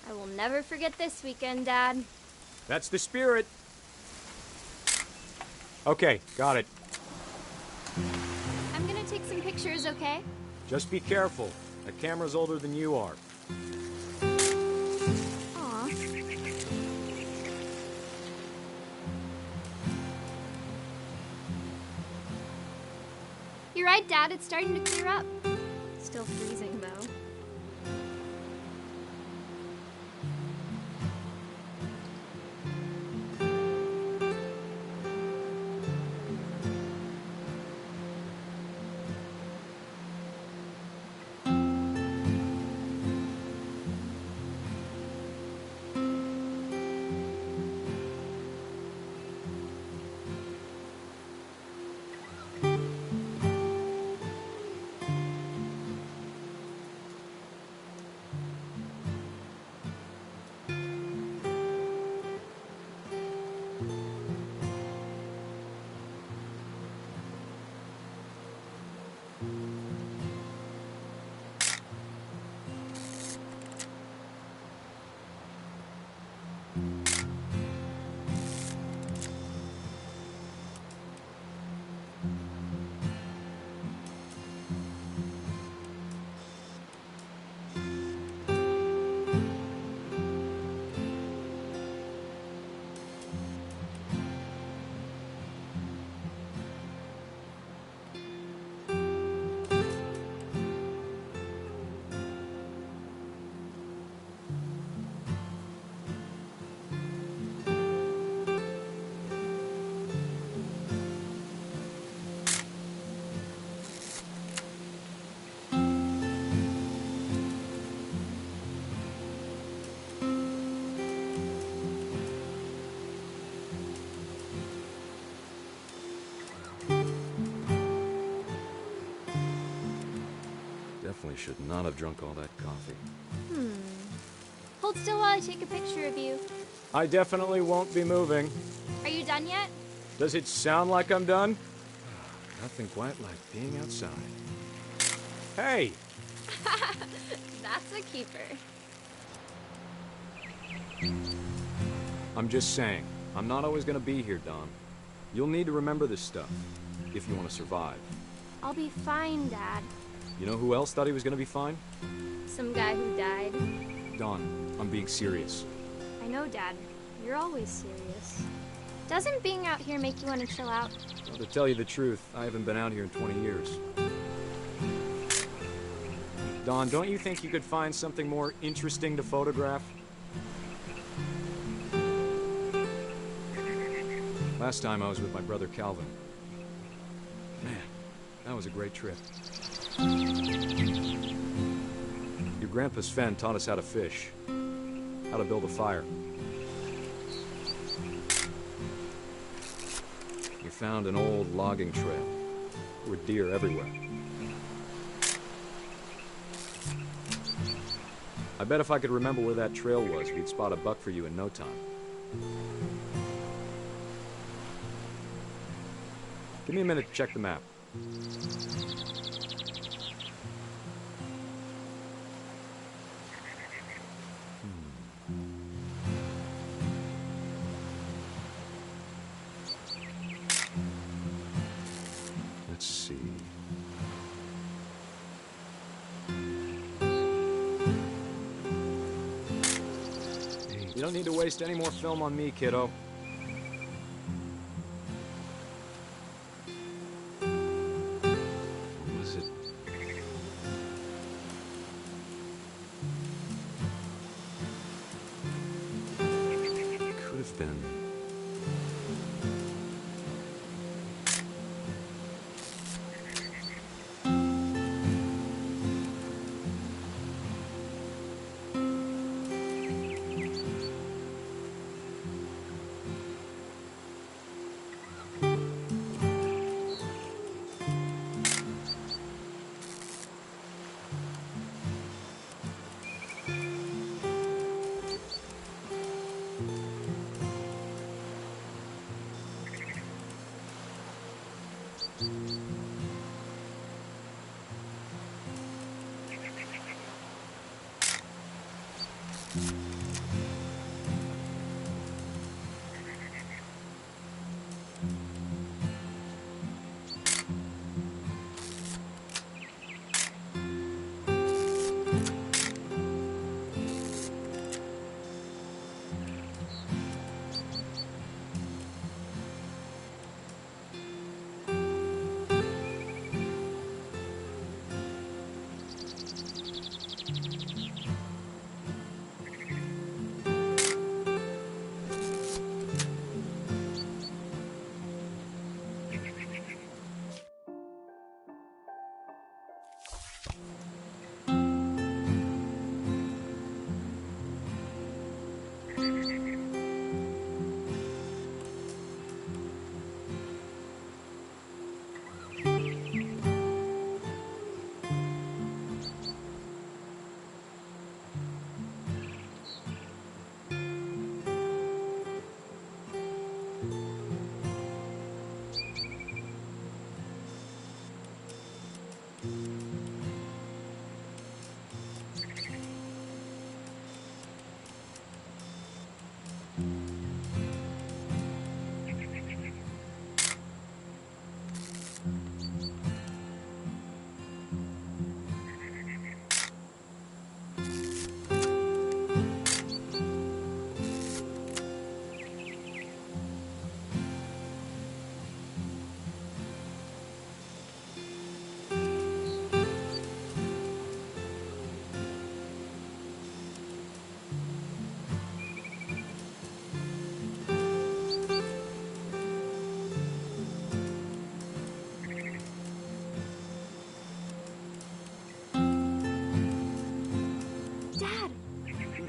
I will never forget this weekend, Dad. That's the spirit. Okay, got it. I'm gonna take some pictures, okay? Just be careful. That camera's older than you are. Aw. You're right, Dad. It's starting to clear up. Still freezing, though. definitely should not have drunk all that coffee. Hold still while I take a picture of you. I definitely won't be moving. Are you done yet? Does it sound like I'm done? Nothing quite like being outside. Hey! That's a keeper. I'm just saying, I'm not always gonna be here, Don. You'll need to remember this stuff, if you want to survive. I'll be fine, Dad. You know who else thought he was gonna be fine? Some guy who died. Don, I'm being serious. I know, Dad. You're always serious. Doesn't being out here make you want to chill out? Well, to tell you the truth, I haven't been out here in 20 years. Don, don't you think you could find something more interesting to photograph? Last time I was with my brother Calvin. Man, that was a great trip. Your grandpa Sven taught us how to fish, how to build a fire. We found an old logging trail. There were deer everywhere. I bet if I could remember where that trail was, we'd spot a buck for you in no time. Give me a minute to check the map. Let's see. You don't need to waste any more film on me, kiddo. What was it? Could have been.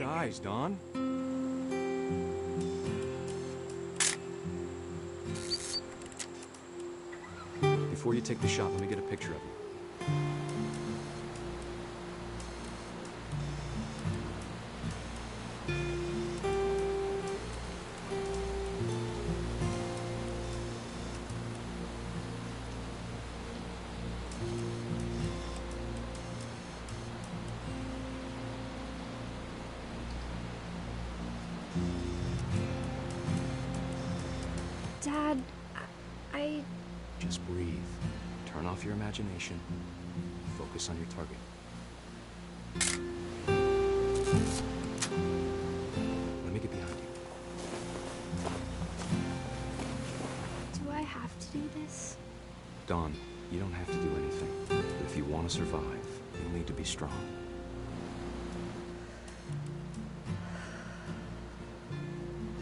Eyes, Don. Before you take the shot, let me get a picture of you. Dad, I... Just breathe. Turn off your imagination. Focus on your target. Let me get behind you. Do I have to do this? Dawn, you don't have to do anything. But if you want to survive, you'll need to be strong.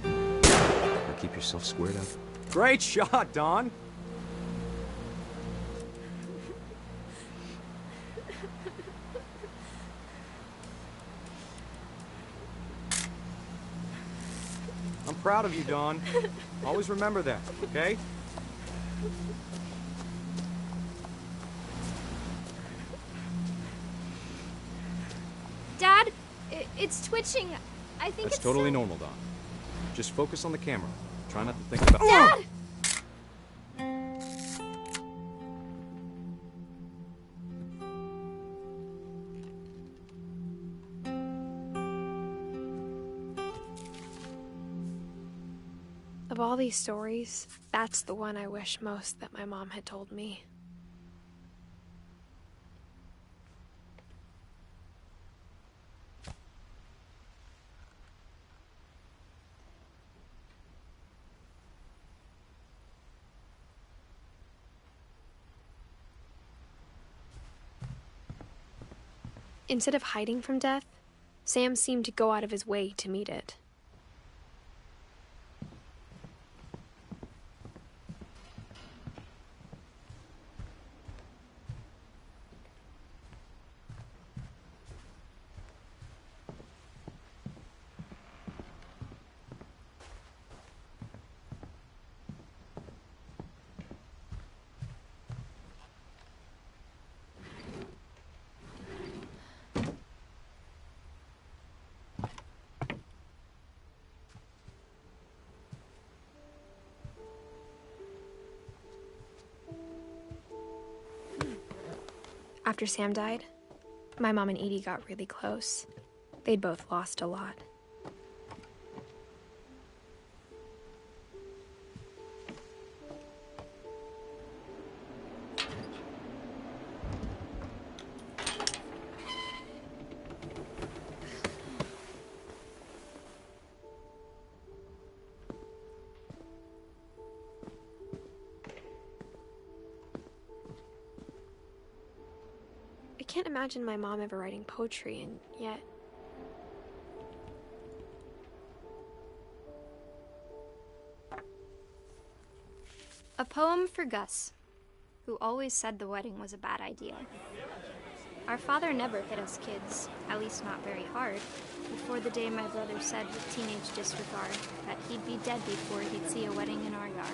Now keep yourself squared up. Great shot, Dawn! I'm proud of you, Dawn. Always remember that, okay? Dad, it's twitching. I think That's it's totally so... normal, Dawn. Just focus on the camera. Try not to think about... Dad! Of all these stories, that's the one I wish most that my mom had told me. Instead of hiding from death, Sam seemed to go out of his way to meet it. After Sam died, my mom and Edie got really close. They'd both lost a lot. I can't imagine my mom ever writing poetry, and yet... A poem for Gus, who always said the wedding was a bad idea. Our father never hit us kids, at least not very hard, before the day my brother said with teenage disregard that he'd be dead before he'd see a wedding in our yard.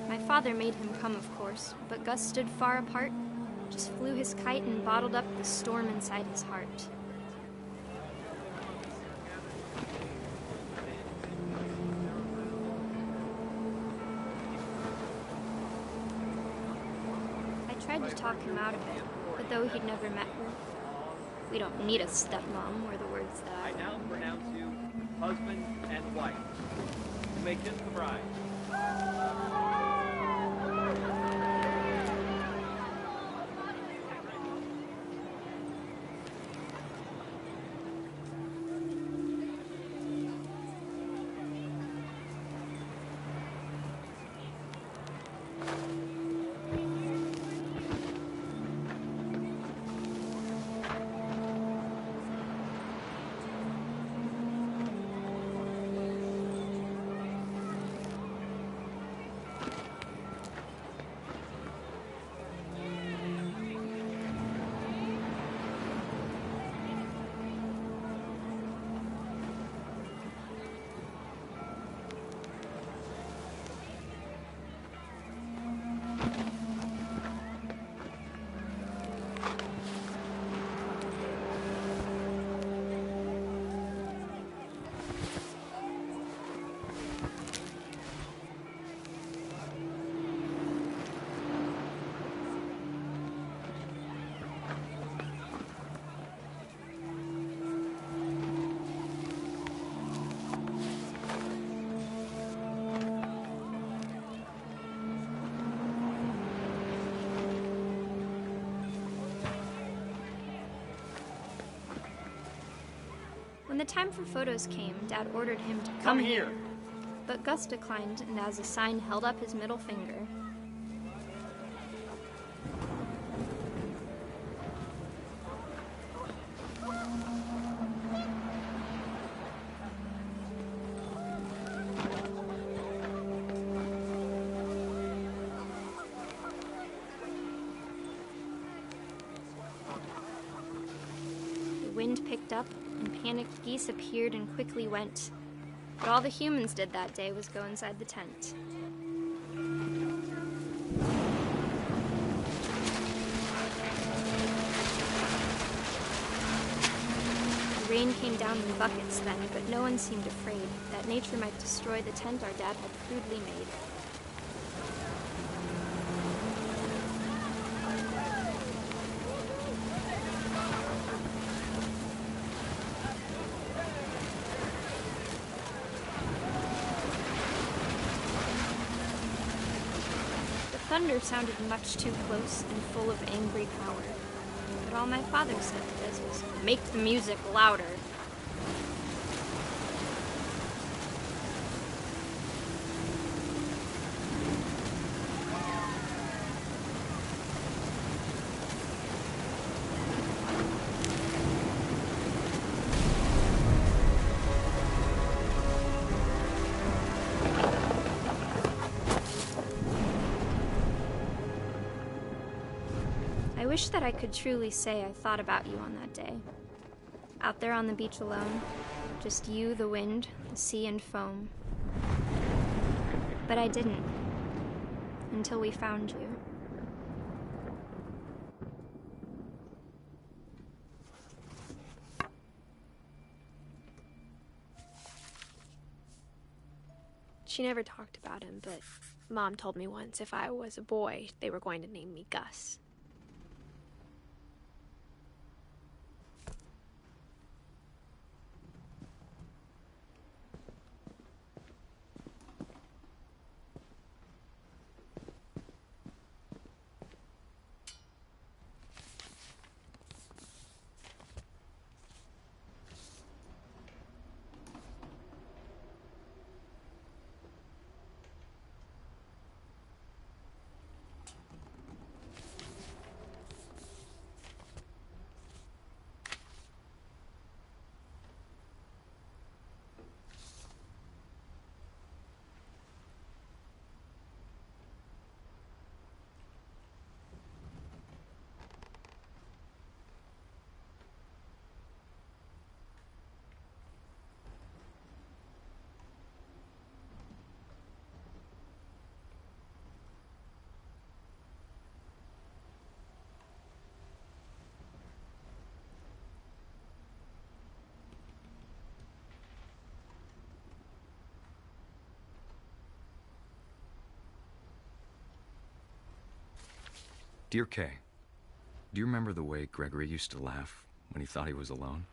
My father made him come, of course, but Gus stood far apart, just flew his kite and bottled up the storm inside his heart. I tried to talk him out of it, but though he'd never met her, we don't need a stepmom, were the words that I now pronounce you husband and wife. You may kiss the bride. When the time for photos came, Dad ordered him to Come here. But Gus declined, and as a sign held up his middle finger. The wind picked up, and panicked geese appeared and quickly went. But all the humans did that day was go inside the tent. The rain came down in buckets then, but no one seemed afraid that nature might destroy the tent our dad had crudely made. Thunder sounded much too close and full of angry power. But all my father said to this was, "Make the music louder." I wish that I could truly say I thought about you on that day. Out there on the beach alone, just you, the wind, the sea, and foam. But I didn't, until we found you. She never talked about him, but Mom told me once if I was a boy, they were going to name me Gus. Dear Kay, do you remember the way Gregory used to laugh when he thought he was alone?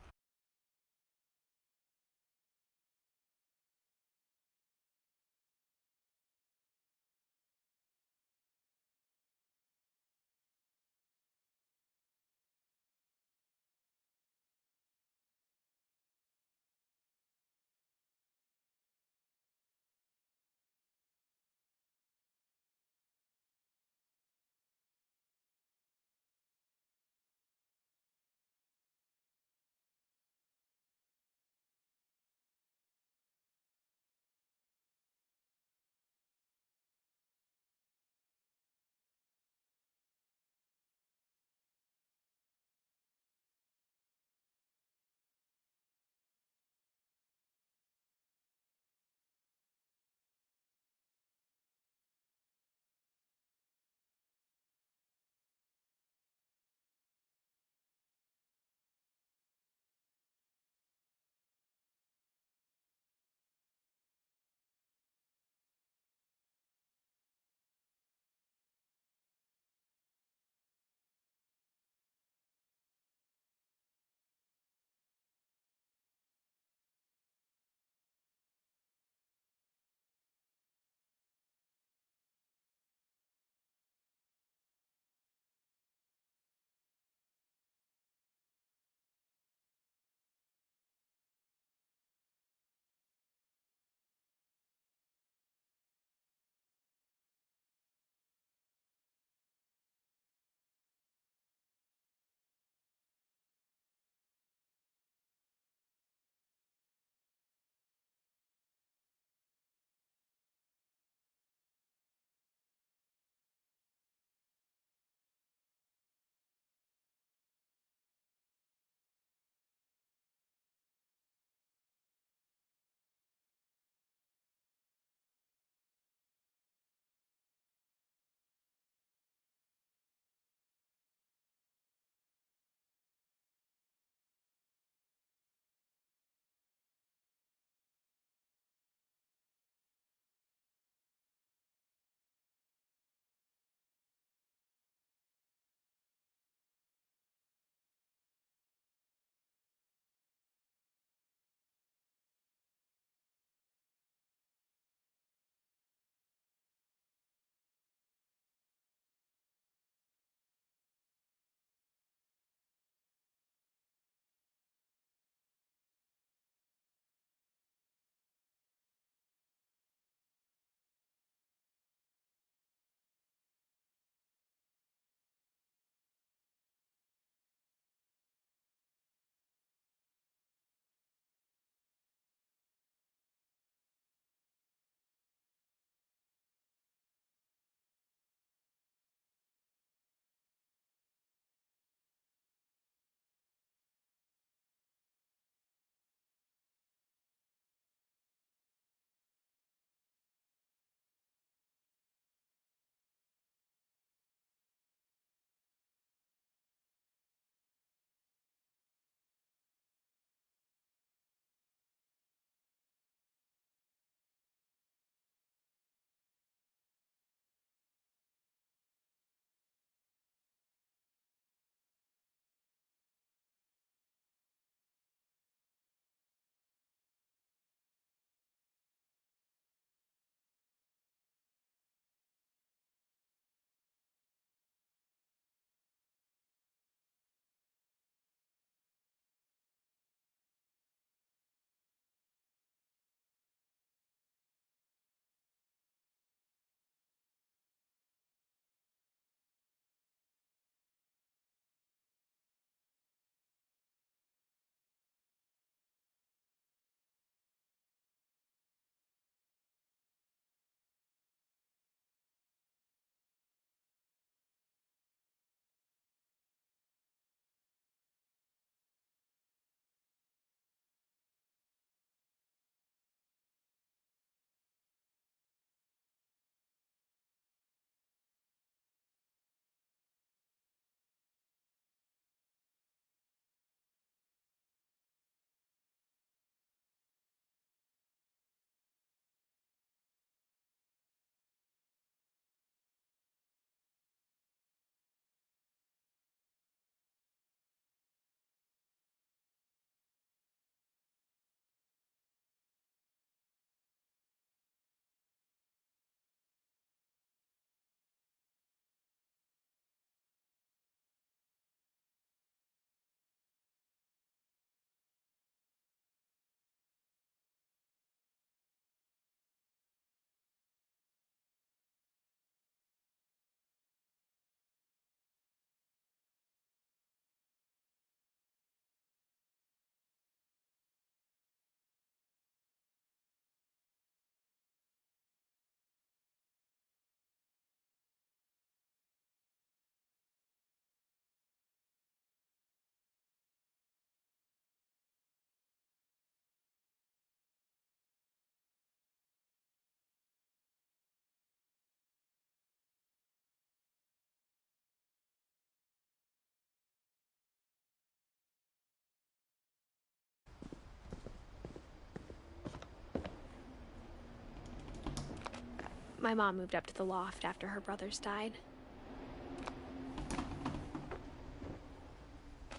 My mom moved up to the loft after her brothers died.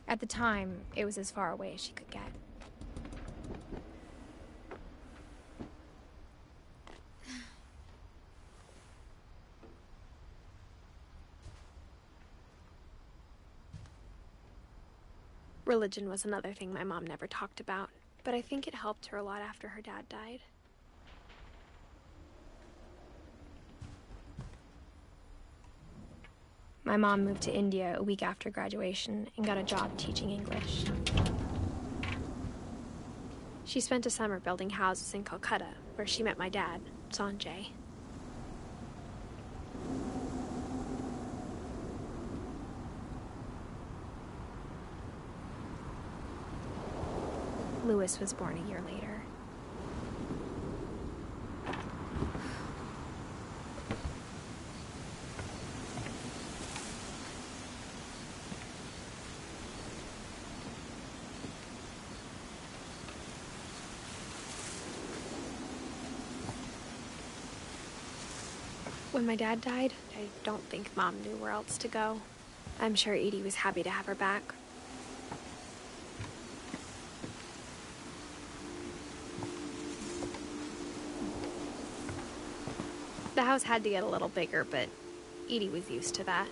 At the time, it was as far away as she could get. Religion was another thing my mom never talked about, but I think it helped her a lot after her dad died. My mom moved to India a week after graduation and got a job teaching English. She spent a summer building houses in Calcutta, where she met my dad, Sanjay. Louis was born a year later. When my dad died, I don't think Mom knew where else to go. I'm sure Edie was happy to have her back. The house had to get a little bigger, but Edie was used to that.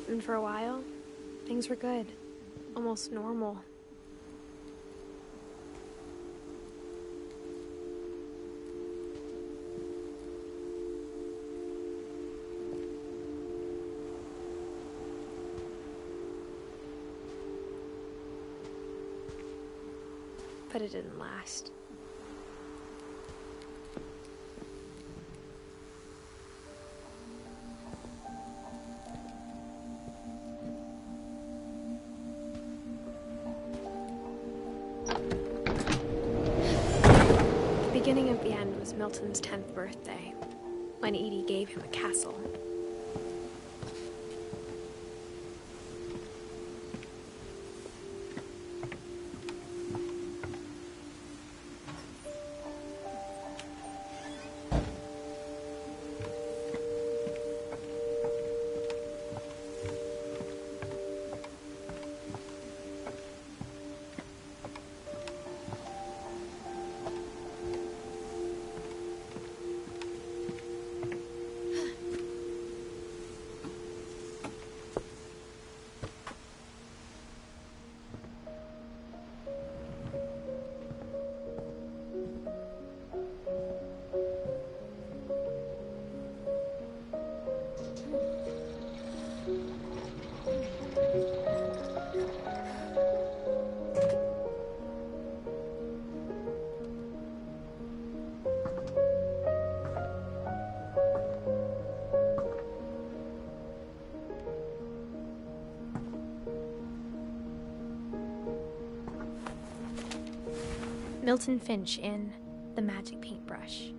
And for a while, things were good. Almost normal. But it didn't last. The beginning of the end was Milton's 10th birthday, when Edie gave him a castle. Milton Finch in The Magic Paintbrush.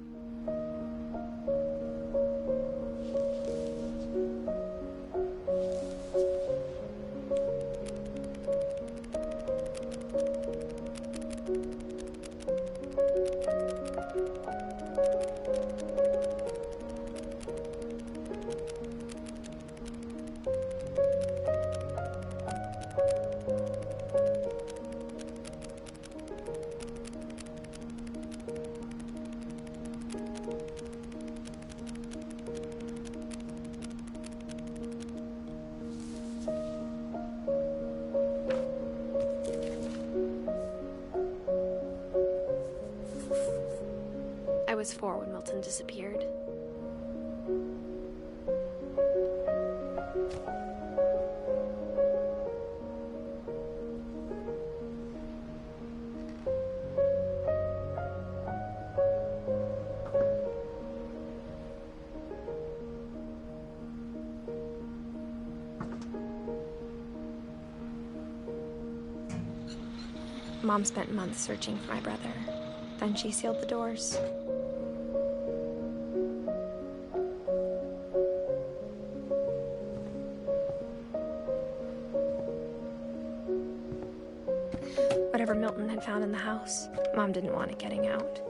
I was 4 when Milton disappeared. Mom spent months searching for my brother. Then she sealed the doors. whatever Milton had found in the house. Mom didn't want it getting out.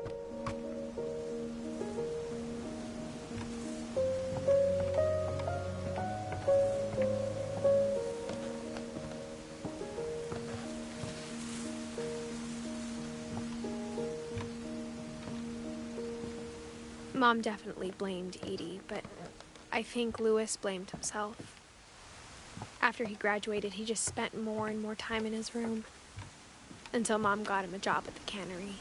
Mom definitely blamed Edie, but I think Louis blamed himself. After he graduated, he just spent more and more time in his room, until Mom got him a job at the cannery.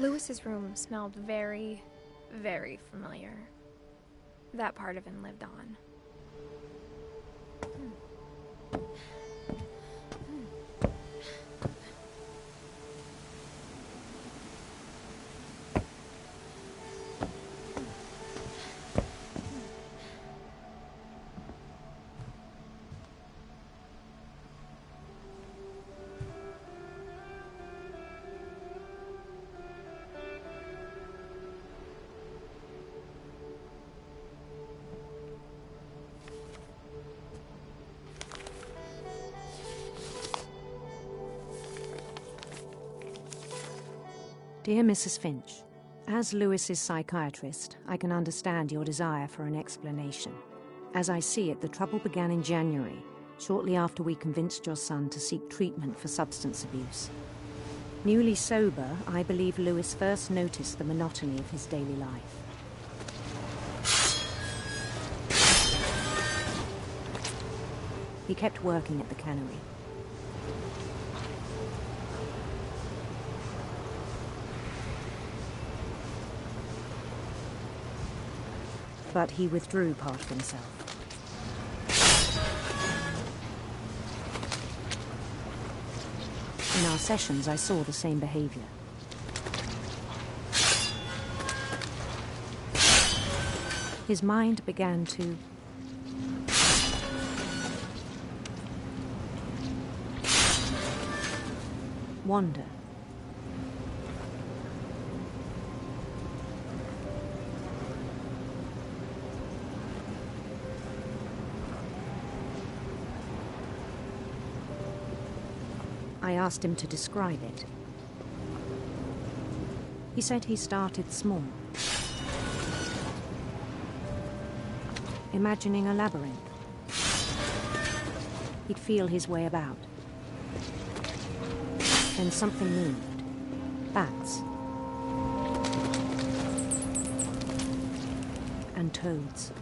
Louis's room smelled very, very familiar. That part of him lived on. Dear Mrs. Finch, as Louis's psychiatrist, I can understand your desire for an explanation. As I see it, the trouble began in January, shortly after we convinced your son to seek treatment for substance abuse. Newly sober, I believe Louis first noticed the monotony of his daily life. He kept working at the cannery. But he withdrew part of himself. In our sessions, I saw the same behavior. His mind began to wander. I asked him to describe it. He said he started small, imagining a labyrinth. He'd feel his way about. Then something moved. Bats. And toads.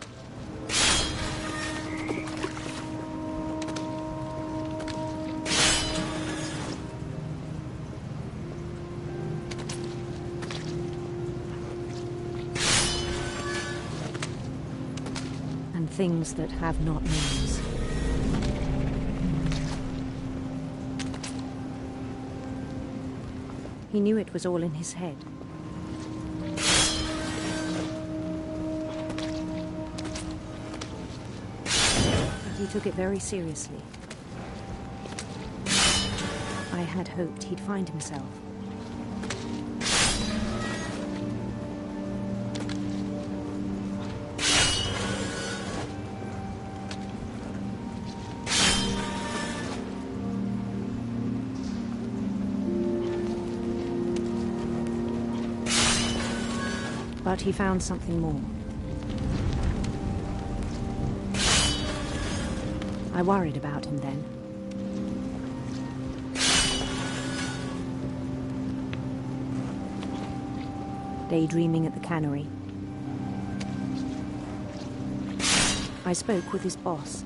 Things that have not names. He knew it was all in his head. But he took it very seriously. I had hoped he'd find himself. But he found something more. I worried about him then. Daydreaming at the cannery. I spoke with his boss.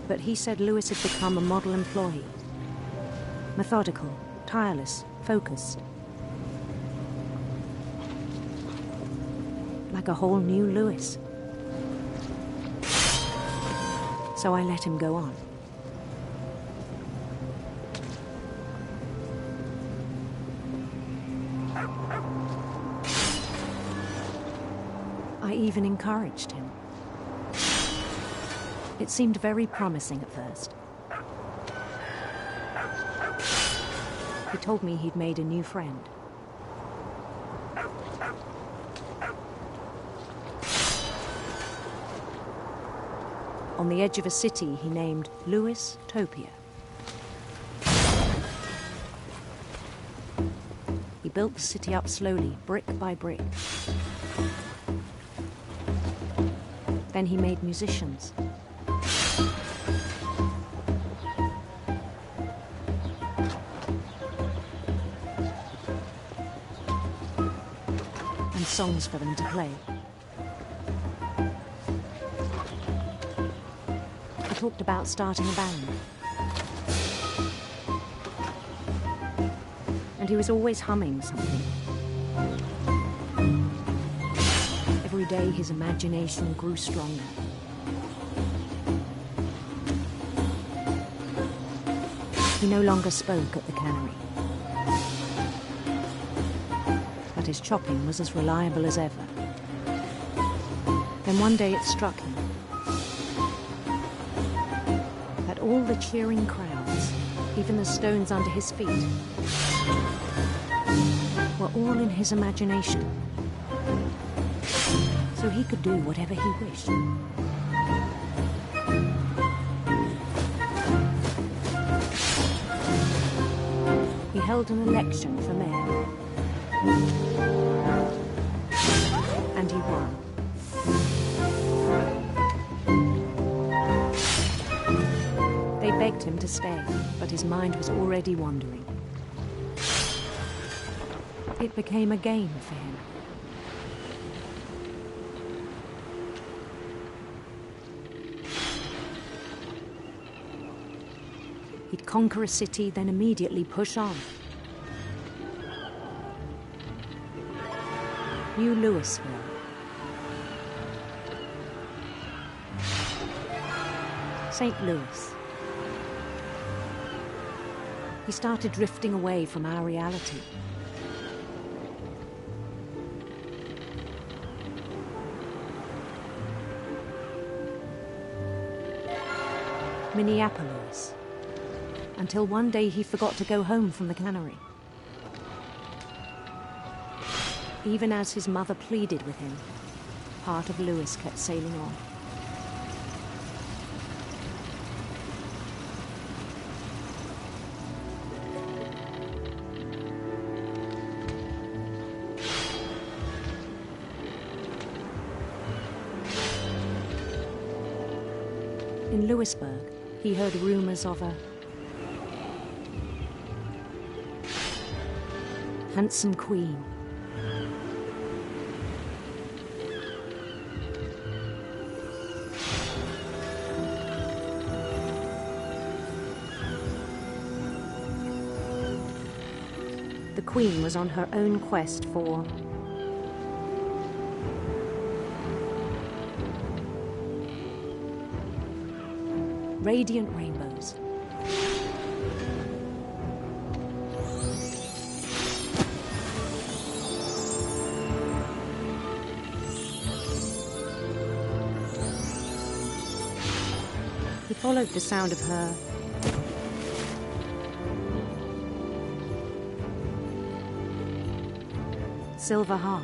But he said Louis had become a model employee. Methodical, tireless, focused. like a whole new Lewis. So I let him go on. I even encouraged him. It seemed very promising at first. He told me he'd made a new friend. On the edge of a city he named Lewis Topia. He built the city up slowly, brick by brick. Then he made musicians. And songs for them to play. He talked about starting a band. And he was always humming something. Every day his imagination grew stronger. He no longer spoke at the cannery. But his chopping was as reliable as ever. Then one day it struck him that all the cheering crowds, even the stones under his feet, were all in his imagination. So he could do whatever he wished. He held an election for mayor. And he won. They begged him to stay, but his mind was already wandering. It became a game for him. He'd conquer a city, then immediately push on. New Louisville. St. Louis. He started drifting away from our reality. Minneapolis. Until one day he forgot to go home from the cannery. Even as his mother pleaded with him, part of Lewis kept sailing on. In Lewisburg, he heard rumors of a handsome queen. The queen was on her own quest for radiant rainbows. He followed the sound of her silver harp.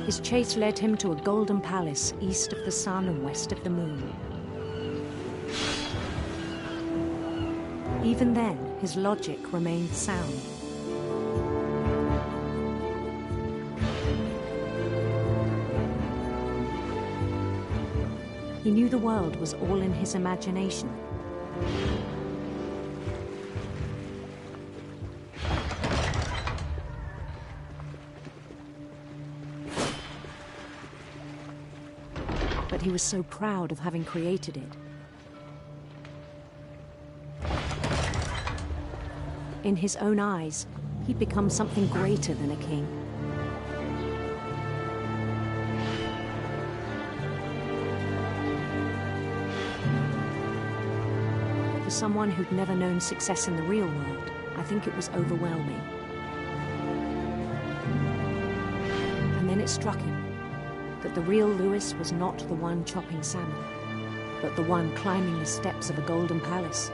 His chase led him to a golden palace east of the sun and west of the moon. Even then, his logic remained sound. He knew the world was all in his imagination. but he was so proud of having created it. In his own eyes, he'd become something greater than a king. For someone who'd never known success in the real world, I think it was overwhelming. And then it struck him that the real Lewis was not the one chopping salmon, but the one climbing the steps of a golden palace.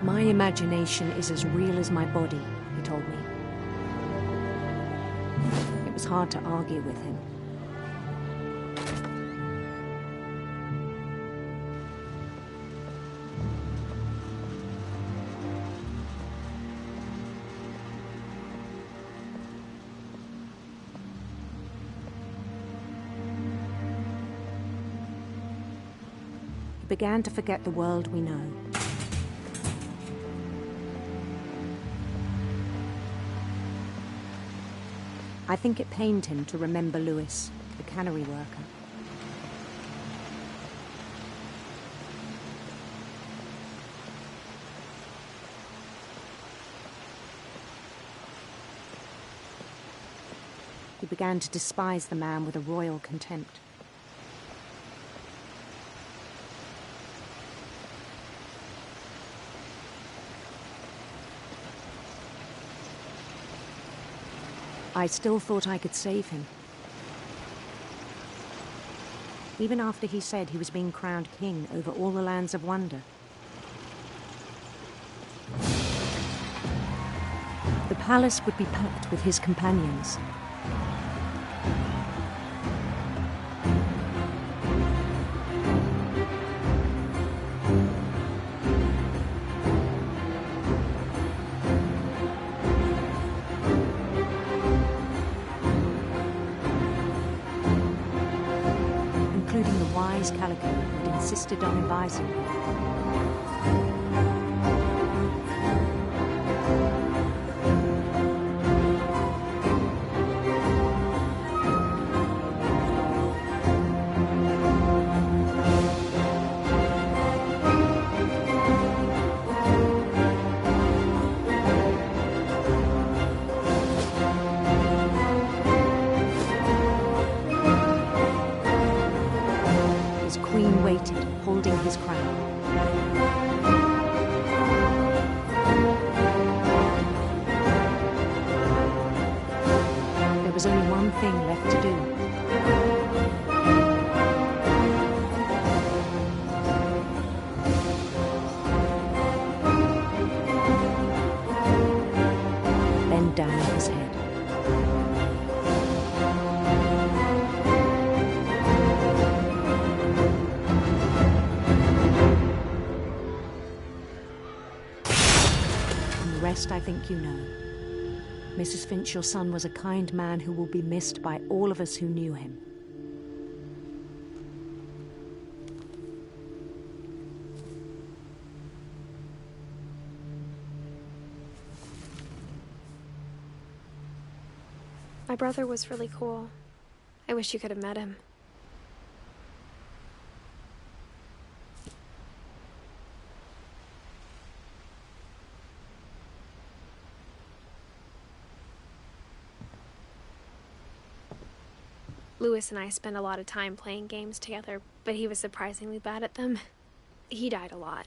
My imagination is as real as my body, he told me. It was hard to argue with him. He began to forget the world we know. I think it pained him to remember Lewis, the cannery worker. He began to despise the man with a royal contempt. I still thought I could save him. Even after he said he was being crowned king over all the lands of wonder. The palace would be packed with his companions. Calico had insisted on advising him. Holding his crown. There was only one thing left to do. Bend down his head. I think you know. Mrs. Finch, your son was a kind man who will be missed by all of us who knew him. My brother was really cool. I wish you could have met him. Lewis and I spent a lot of time playing games together, but he was surprisingly bad at them. He died a lot.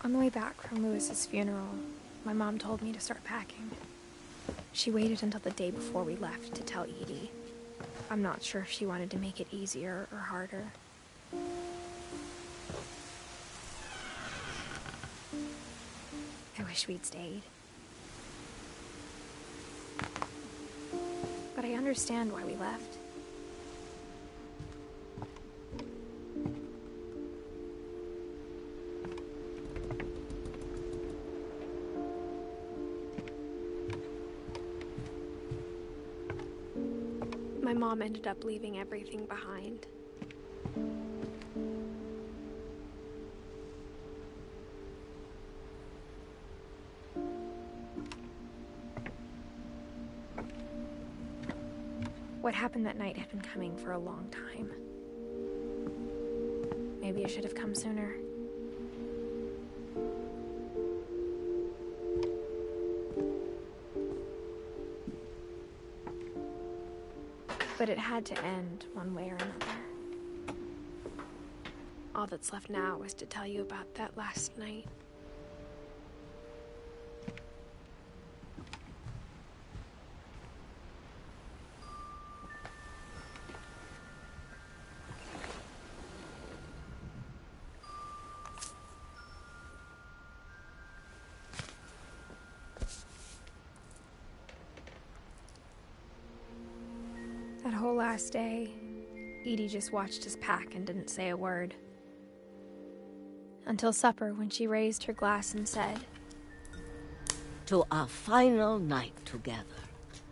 On the way back from Lewis's funeral, my mom told me to start packing. She waited until the day before we left to tell Edie. I'm not sure if she wanted to make it easier or harder. I wish we'd stayed. But I understand why we left. My mom ended up leaving everything behind. What happened that night had been coming for a long time. Maybe it should have come sooner. But it had to end one way or another. All that's left now is to tell you about that last night. That whole last day, Edie just watched us pack and didn't say a word. Until supper, when she raised her glass and said, "To our final night together,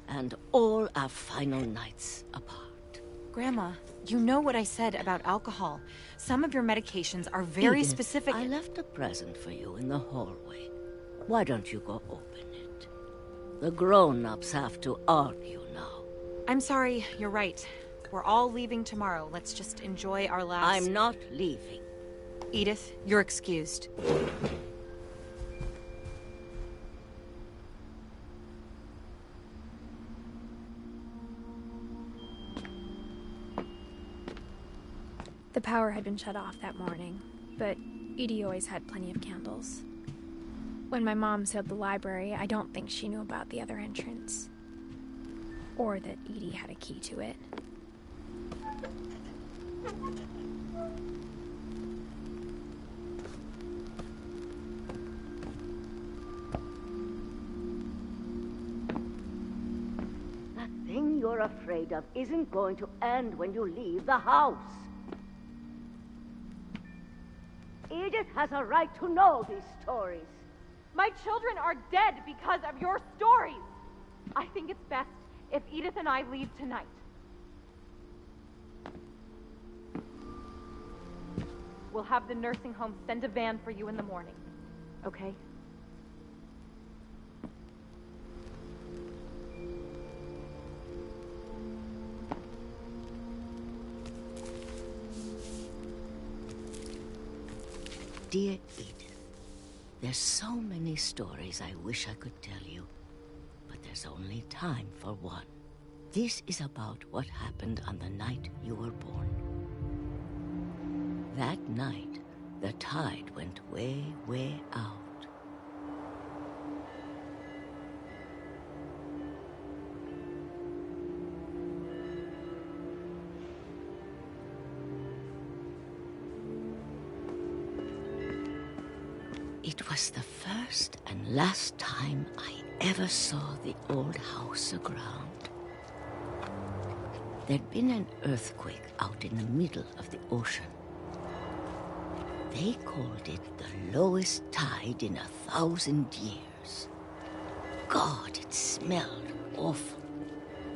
and all our final nights apart." Grandma, you know what I said about alcohol. Some of your medications are very Edith, specific. I left a present for you in the hallway. Why don't you go open it? The grown-ups have to argue now. I'm sorry, you're right. We're all leaving tomorrow. Let's just enjoy our last... I'm not leaving. Edith, you're excused. The power had been shut off that morning, but Edie always had plenty of candles. When my mom sealed the library, I don't think she knew about the other entrance. Or that Edie had a key to it. That thing you're afraid of isn't going to end when you leave the house. Edith has a right to know these stories. My children are dead because of your stories. I think it's best if Edith and I leave tonight. We'll have the nursing home send a van for you in the morning, okay? Dear Edith, there's so many stories I wish I could tell you. But there's only time for one. This is about what happened on the night you were born. That night, the tide went way, way out. It was the first and last time I ever saw the old house aground. There'd been an earthquake out in the middle of the ocean. They called it the lowest tide in 1,000 years. God, it smelled awful.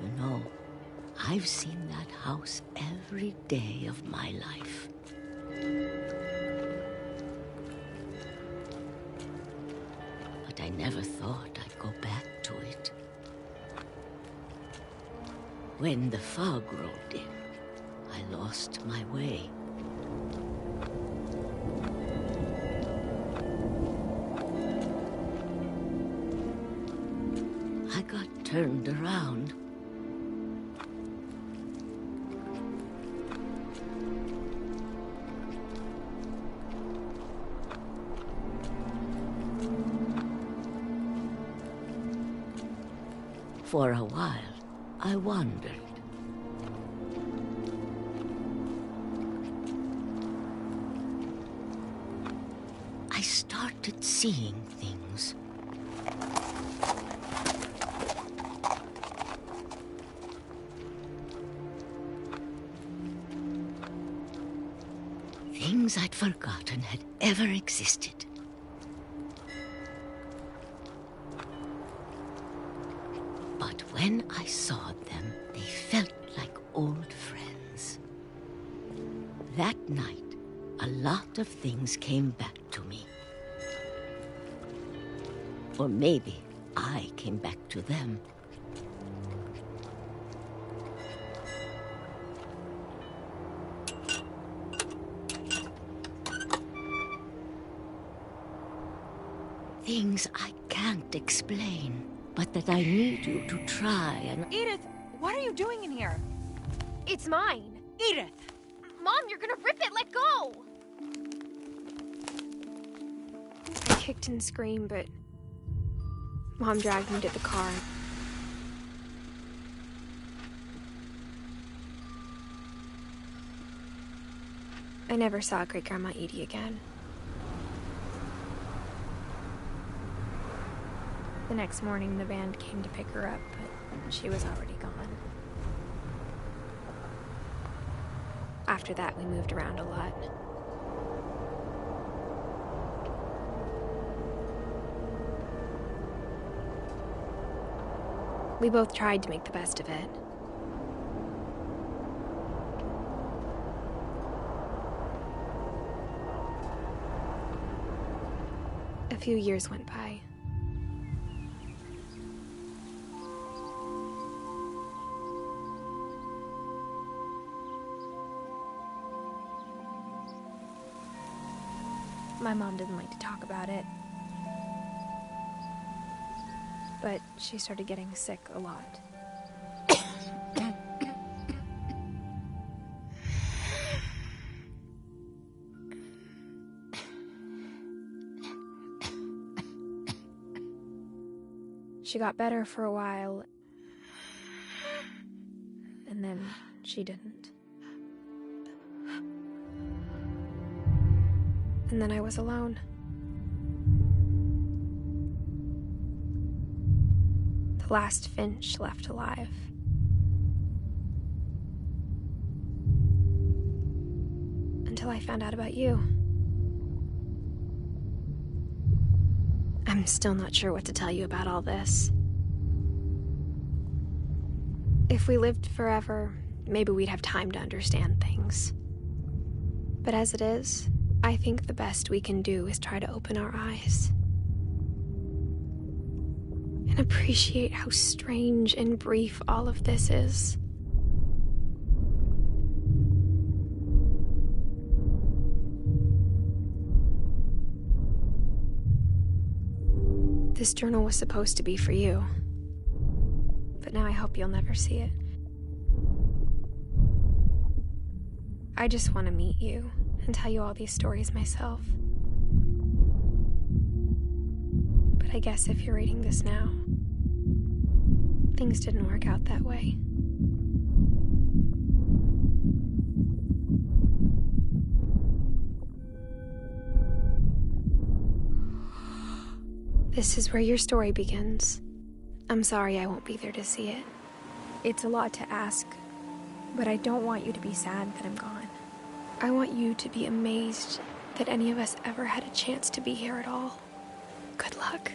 You know, I've seen that house every day of my life. But I never thought I'd go back to it. When the fog rolled in, I lost my way. I got turned around. For a while, I wondered. I started seeing things. Things I'd forgotten had ever existed. But when I saw them, they felt like old friends. That night, a lot of things came back to me. Or maybe I came back to them. Things I can't explain, but that I need you to try and... Edith, what are you doing in here? It's mine. Edith! Mom, you're gonna rip it! Let go! I kicked and screamed, but Mom dragged me to the car. I never saw Great-Grandma Edie again. The next morning, the band came to pick her up, but she was already gone. After that, we moved around a lot. We both tried to make the best of it. A few years went by. My mom didn't like to talk about it. But she started getting sick a lot. She got better for a while, and then she didn't. And then I was alone. The last finch left alive. Until I found out about you. I'm still not sure what to tell you about all this. If we lived forever, maybe we'd have time to understand things. But as it is, I think the best we can do is try to open our eyes. And appreciate how strange and brief all of this is. This journal was supposed to be for you. But now I hope you'll never see it. I just want to meet you and tell you all these stories myself. But I guess if you're reading this now, things didn't work out that way. This is where your story begins. I'm sorry I won't be there to see it. It's a lot to ask, but I don't want you to be sad that I'm gone. I want you to be amazed that any of us ever had a chance to be here at all. Good luck.